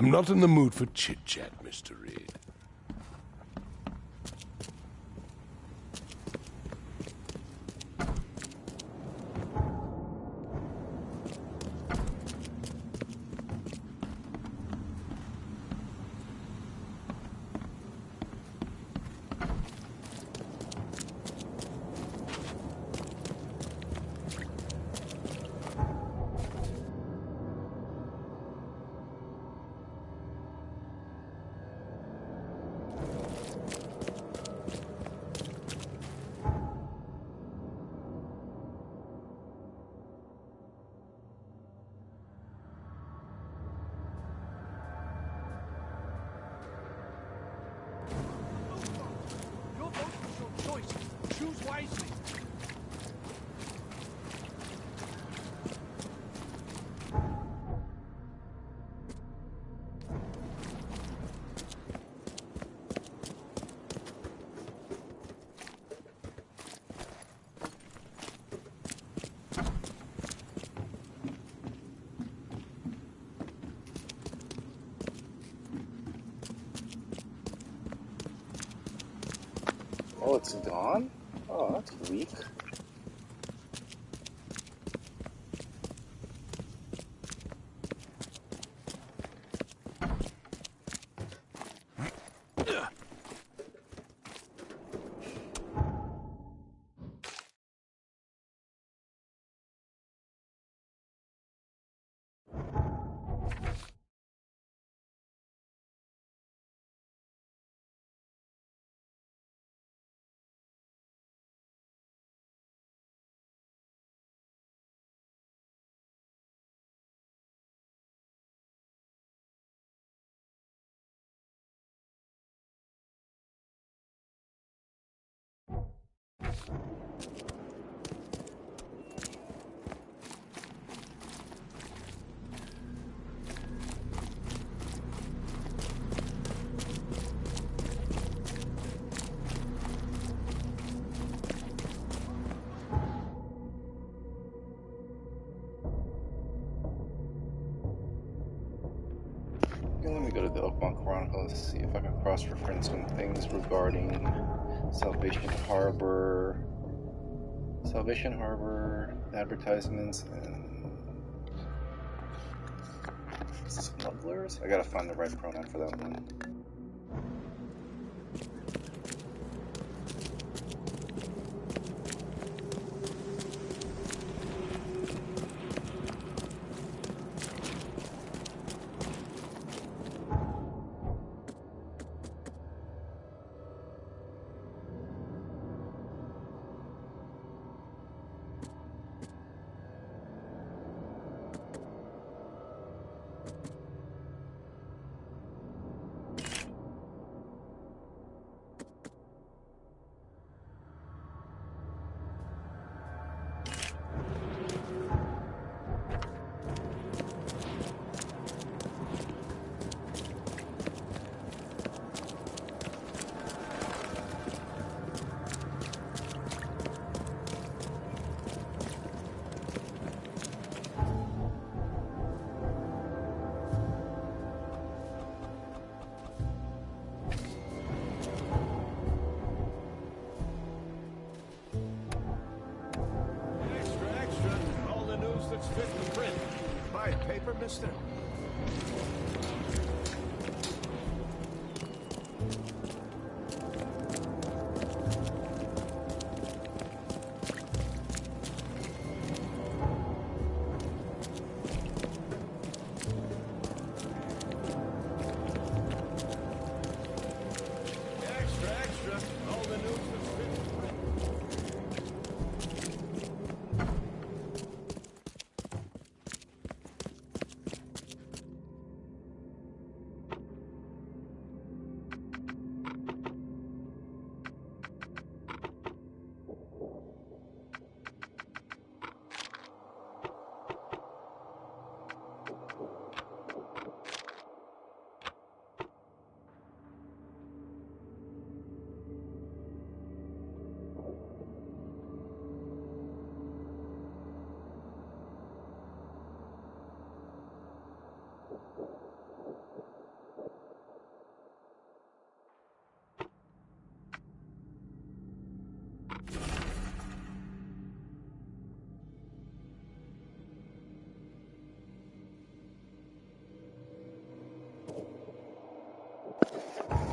I'm not in the mood for chit-chat, Mr. Reed. Oh, it's gone? Oh, that's weak. Let me go to the Oakmont Chronicle and see if I can cross-reference some things regarding Salvation Harbor advertisements and smugglers. I gotta find the right pronoun for that one. paper, mister?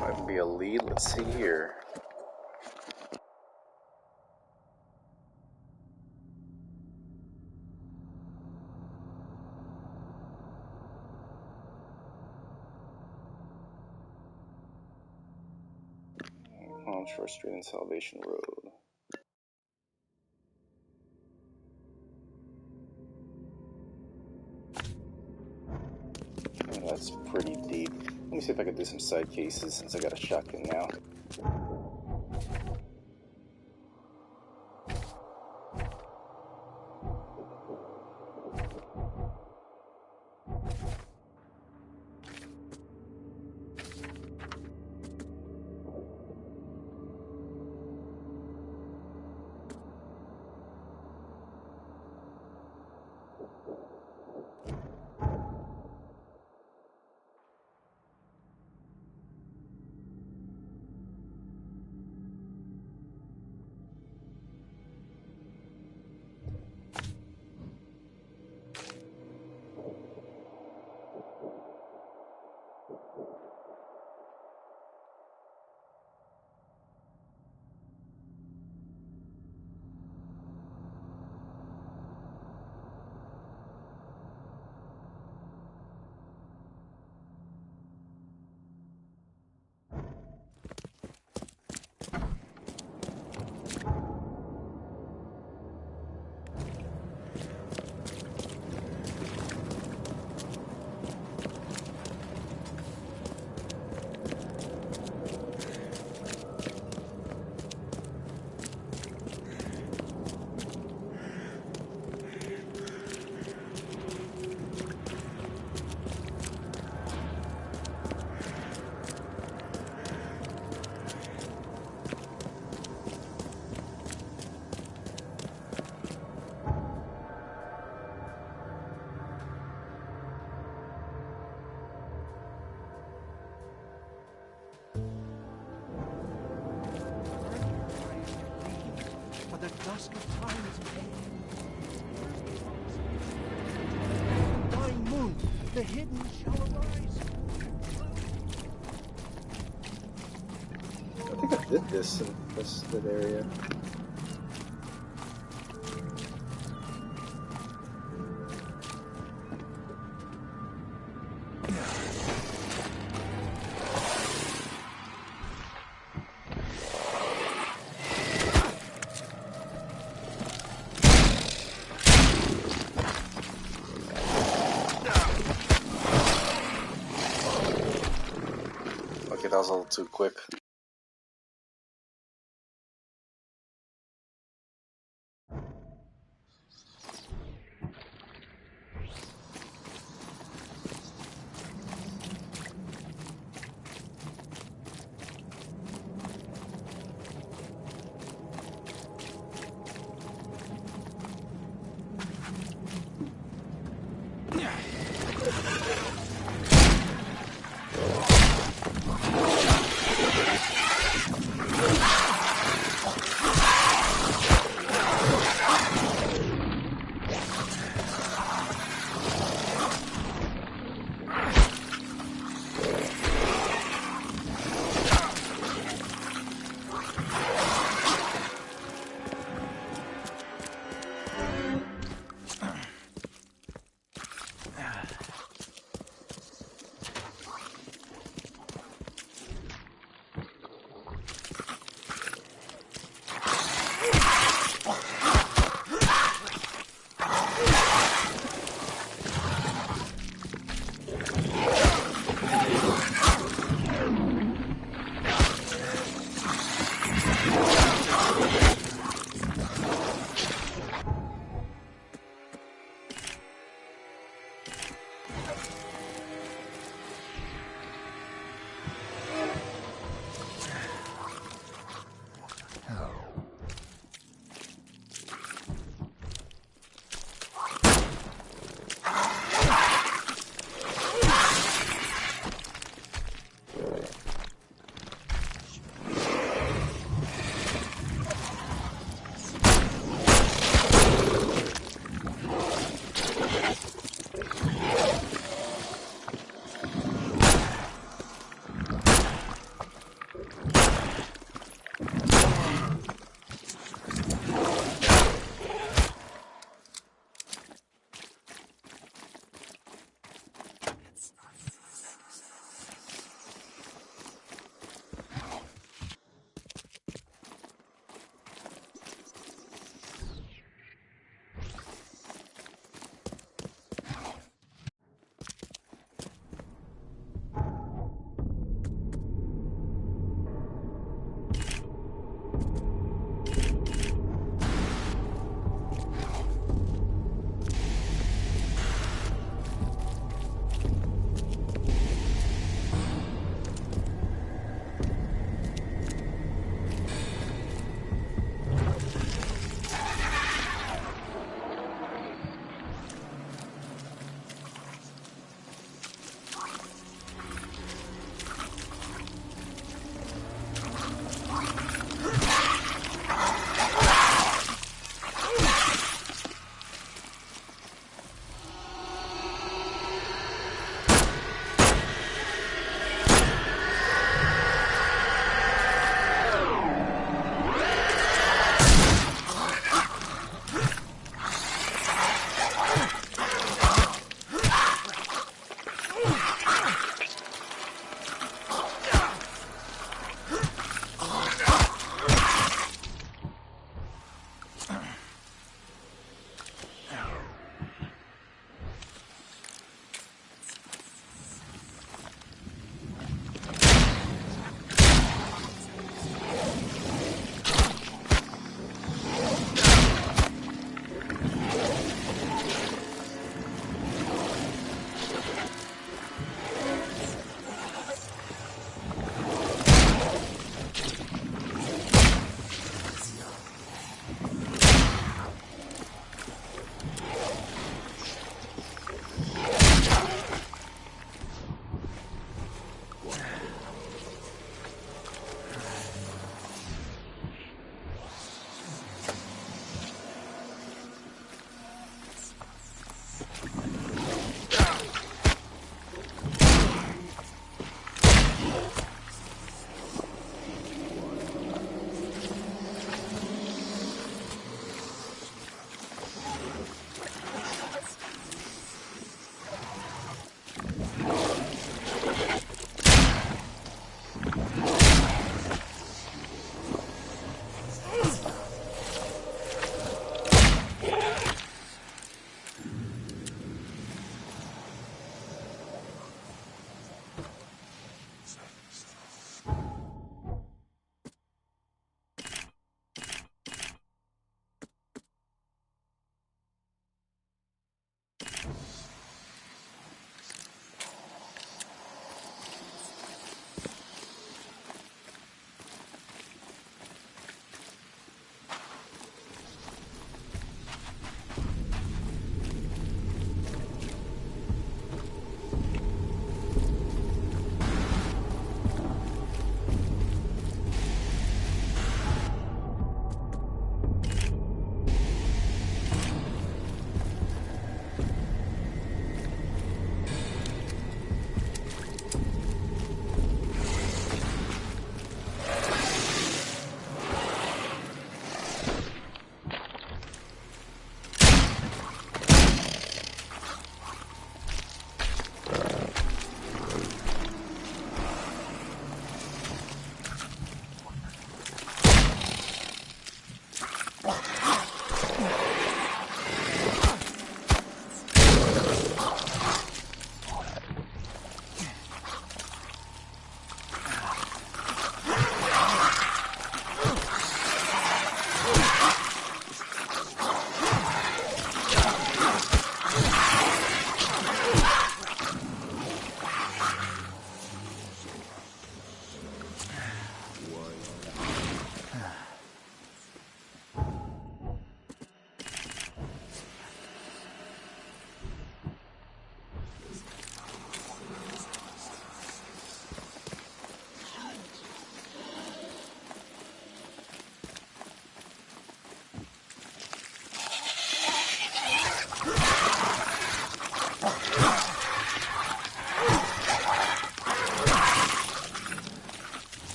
Might be a lead. Let's see here. Palm Shore Street and Salvation Road. Oh, that's pretty deep. Let me see if I can do some side cases since I got a shotgun now. The dusk of time is pale. Dying moon, the hidden shall arise. I think I did this in this area. That was a little too quick.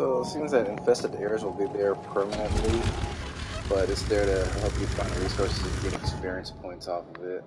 So it seems that infested areas will be there permanently, but it's there to help you find resources and get experience points off of it.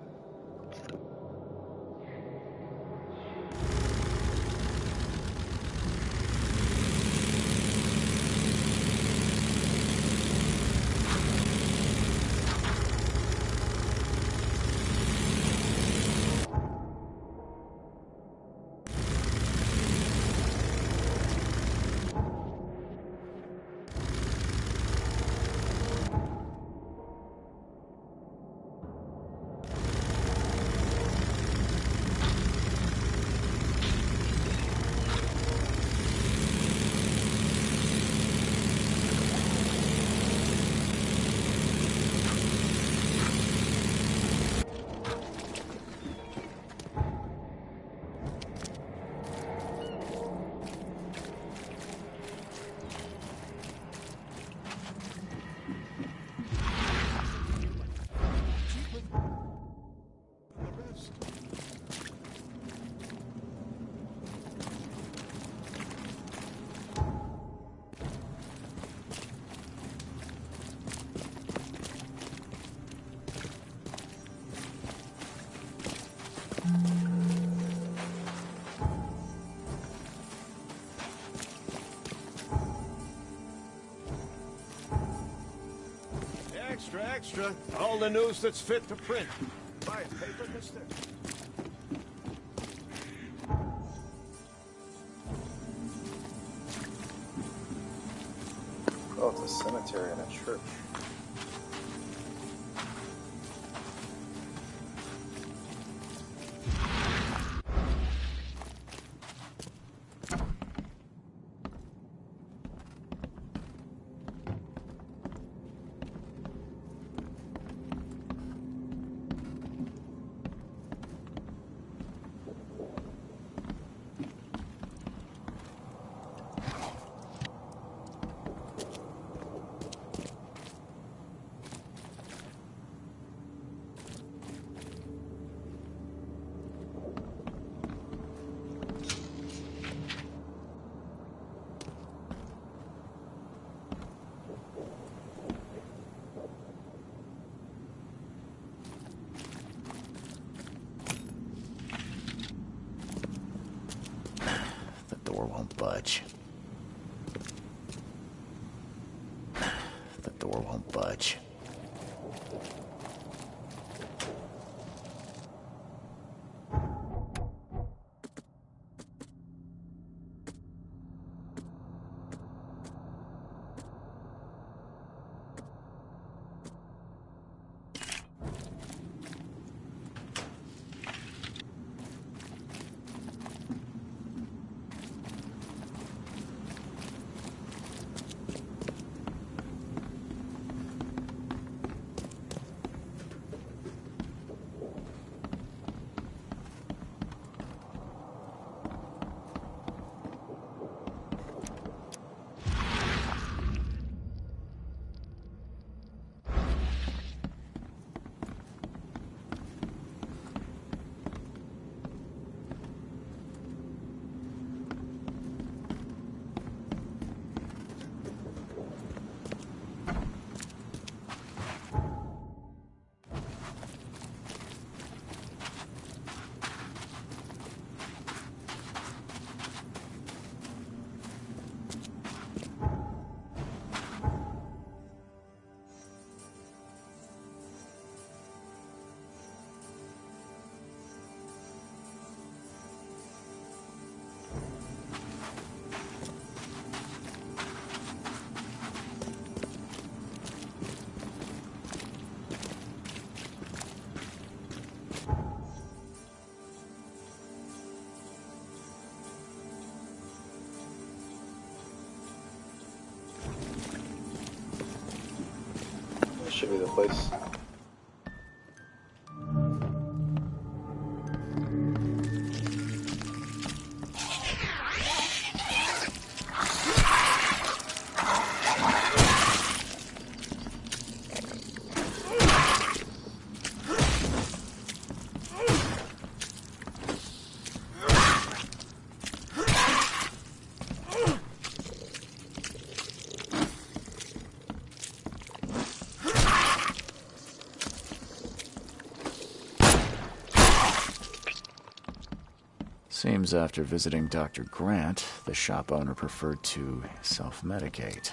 Extra, extra. All the news that's fit to print. Buy a paper, mister? Oh, it's a cemetery and a church. Won't budge. The door won't budge. Should be the place. Seems after visiting Dr. Grant, the shop owner preferred to self-medicate.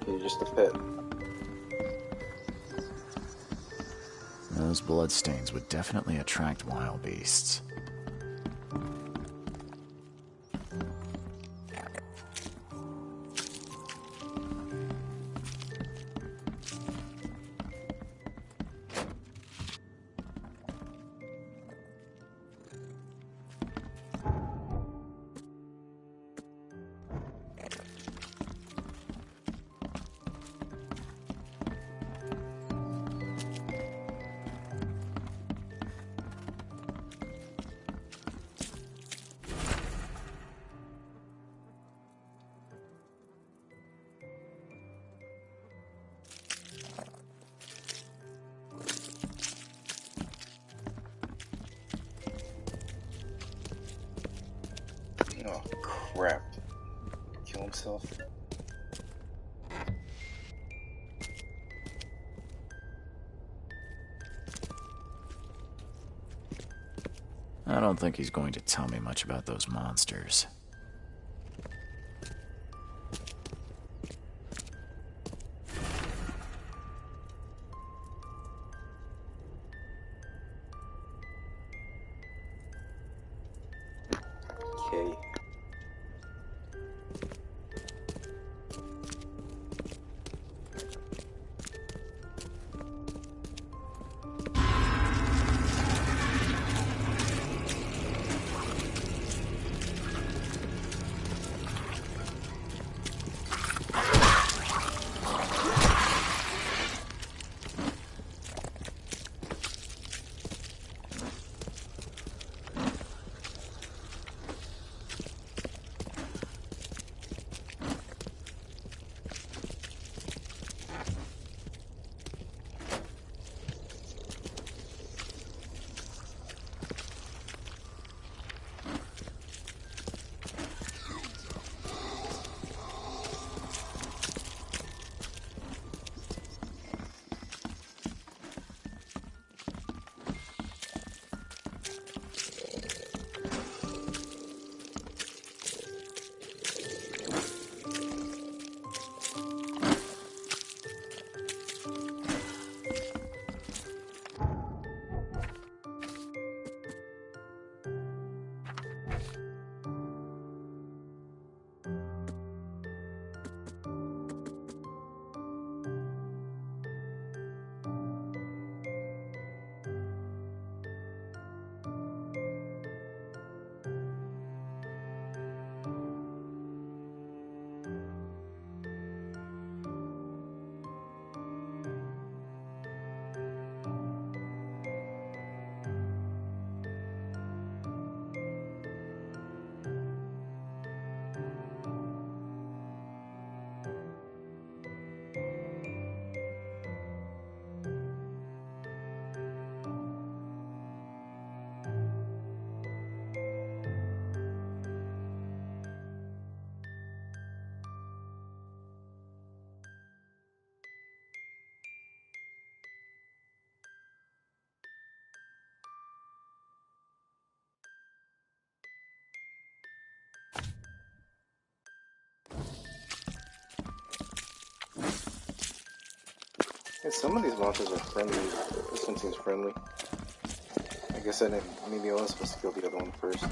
You're just a pet. Those bloodstains would definitely attract wild beasts. Oh, crap. Kill himself? I don't think he's going to tell me much about those monsters. Okay. Yeah, some of these monsters are friendly. This one seems friendly. I guess I didn't. Maybe I was supposed to kill the other one first.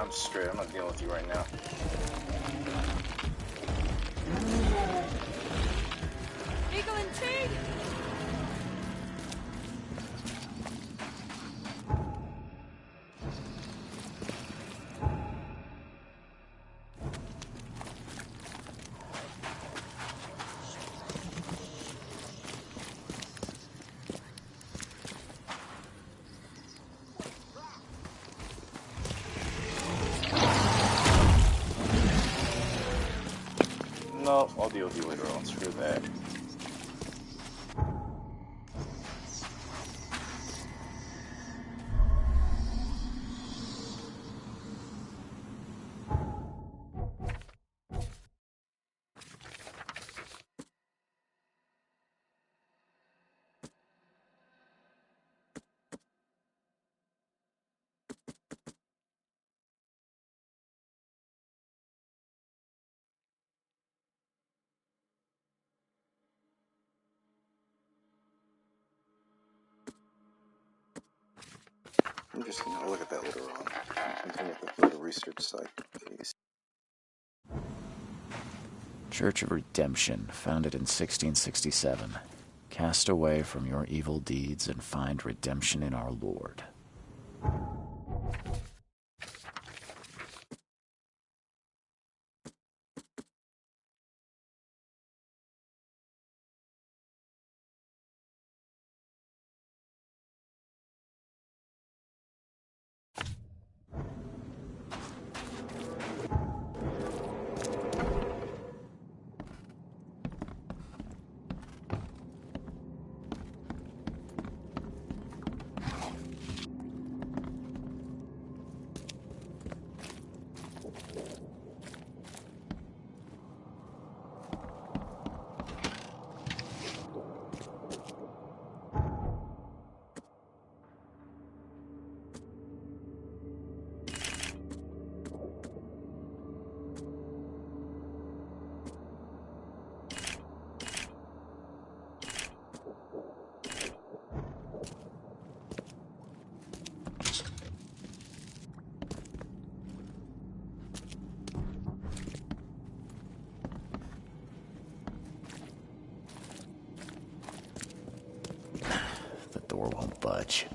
I'm straight. I'm not dealing with you right now. Eagle and T! No, I'll deal with you later on. Screw that. Interesting. I'll look at that later on. Continue with the further research site case. Church of Redemption, founded in 1667. Cast away from your evil deeds and find redemption in our Lord. The door won't budge.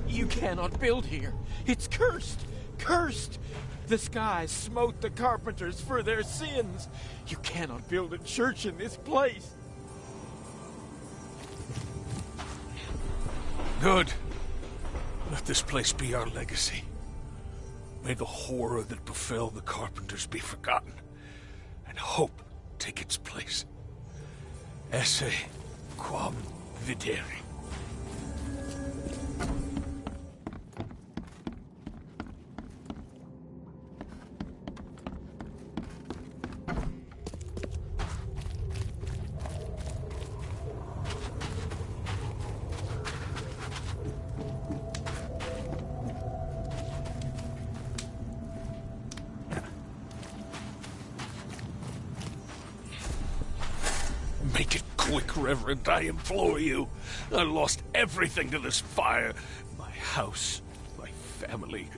You cannot build here. It's cursed. Cursed. The skies smote the carpenters for their sins. You cannot build a church in this place. Good. Let this place be our legacy. May the horror that befell the carpenters be forgotten, and hope take its place. Esse quam videri. Make it quick, Reverend, I implore you. I lost everything to this fire. My house, my family.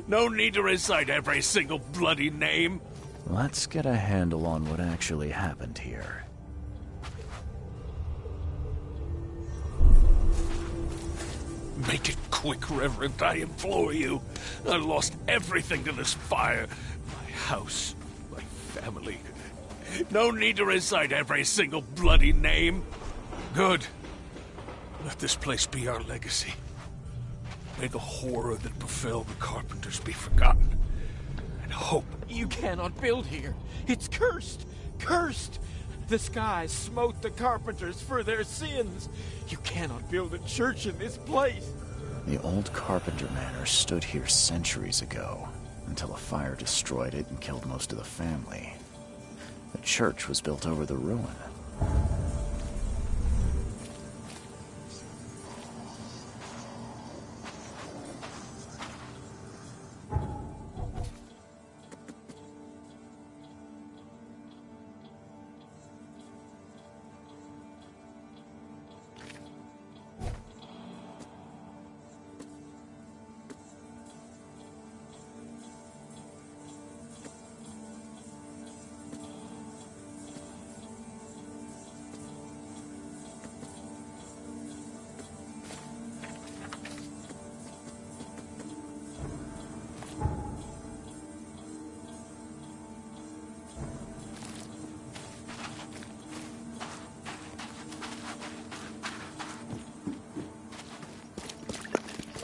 No need to recite every single bloody name. Let's get a handle on what actually happened here. Make it quick, Reverend, I implore you. I lost everything to this fire. My house, my family. No need to recite every single bloody name. Good. Let this place be our legacy. May the horror that befell the carpenters be forgotten. And hope. You cannot build here. It's cursed. Cursed. The skies smote the carpenters for their sins. You cannot build a church in this place. The old carpenter manor stood here centuries ago, until a fire destroyed it and killed most of the family. The church was built over the ruin.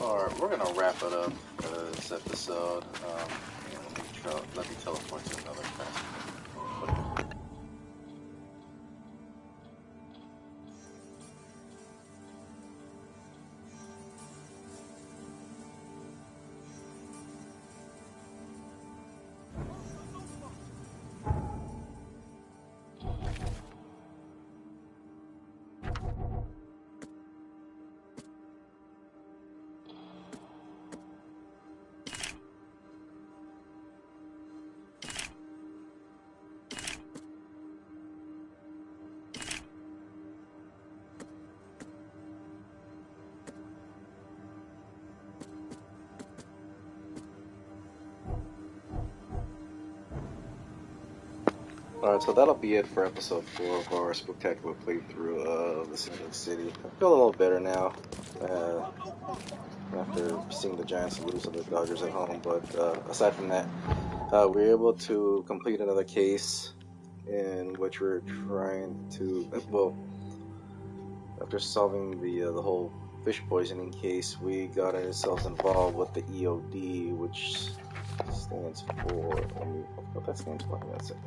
Alright, we're gonna wrap it up for this episode. Let me teleport to another class. Alright, so that'll be it for episode 4 of our Spooktacular playthrough of the City. I feel a little better now, after seeing the Giants lose to the Dodgers at home, but aside from that, we were able to complete another case in which we're trying to, well, after solving the whole fish poisoning case, we got ourselves involved with the EOD, which stands for, what that stands for, that's it.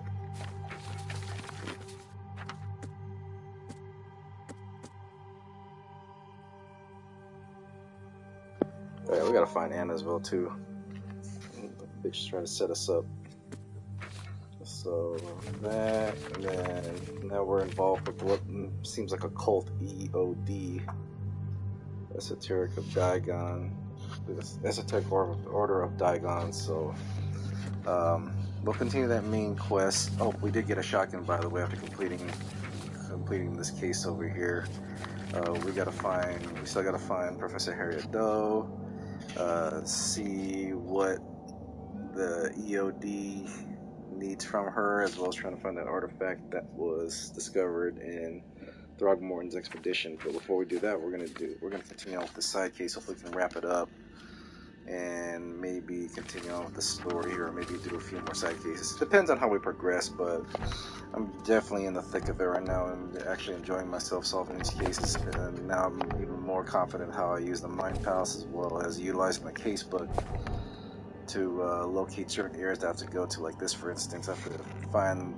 Alright, we gotta find Anna as well too. The bitch is trying to set us up. So that, and then now we're involved with what seems like a cult EOD, Esoteric of Dagon, Esoteric Order of Dagon. So we'll continue that main quest. Oh, we did get a shotgun, by the way, after completing this case over here. We still gotta find Professor Harriet Doe. See what the EOD needs from her, as well as trying to find that artifact that was discovered in Throgmorton's expedition. But before we do that, we're gonna continue on with the side case. Hopefully we can wrap it up and maybe continue on with the story, or maybe do a few more side cases. Depends on how we progress, but I'm definitely in the thick of it right now and actually enjoying myself solving these cases. And now I'm even more confident how I use the Mind Palace, as well as utilizing the casebook to locate certain areas that I have to go to. Like this, for instance, I have to find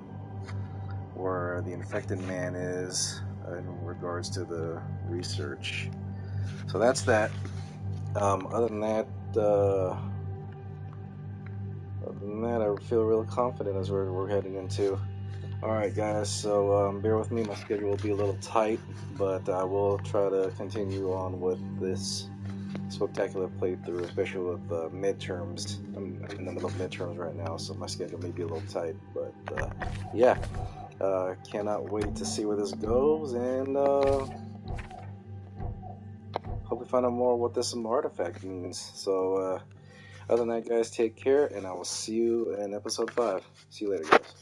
where the infected man is in regards to the research. So that's that. Other than that, I feel real confident as we're heading into. Alright guys, so bear with me, my schedule will be a little tight, but I will try to continue on with this Spooktacular playthrough, especially with midterms. I'm in the middle of midterms right now, so my schedule may be a little tight, but yeah, cannot wait to see where this goes, and hope we find out more what this artifact means. So other than that, guys, take care, and I will see you in episode 5. See you later, guys.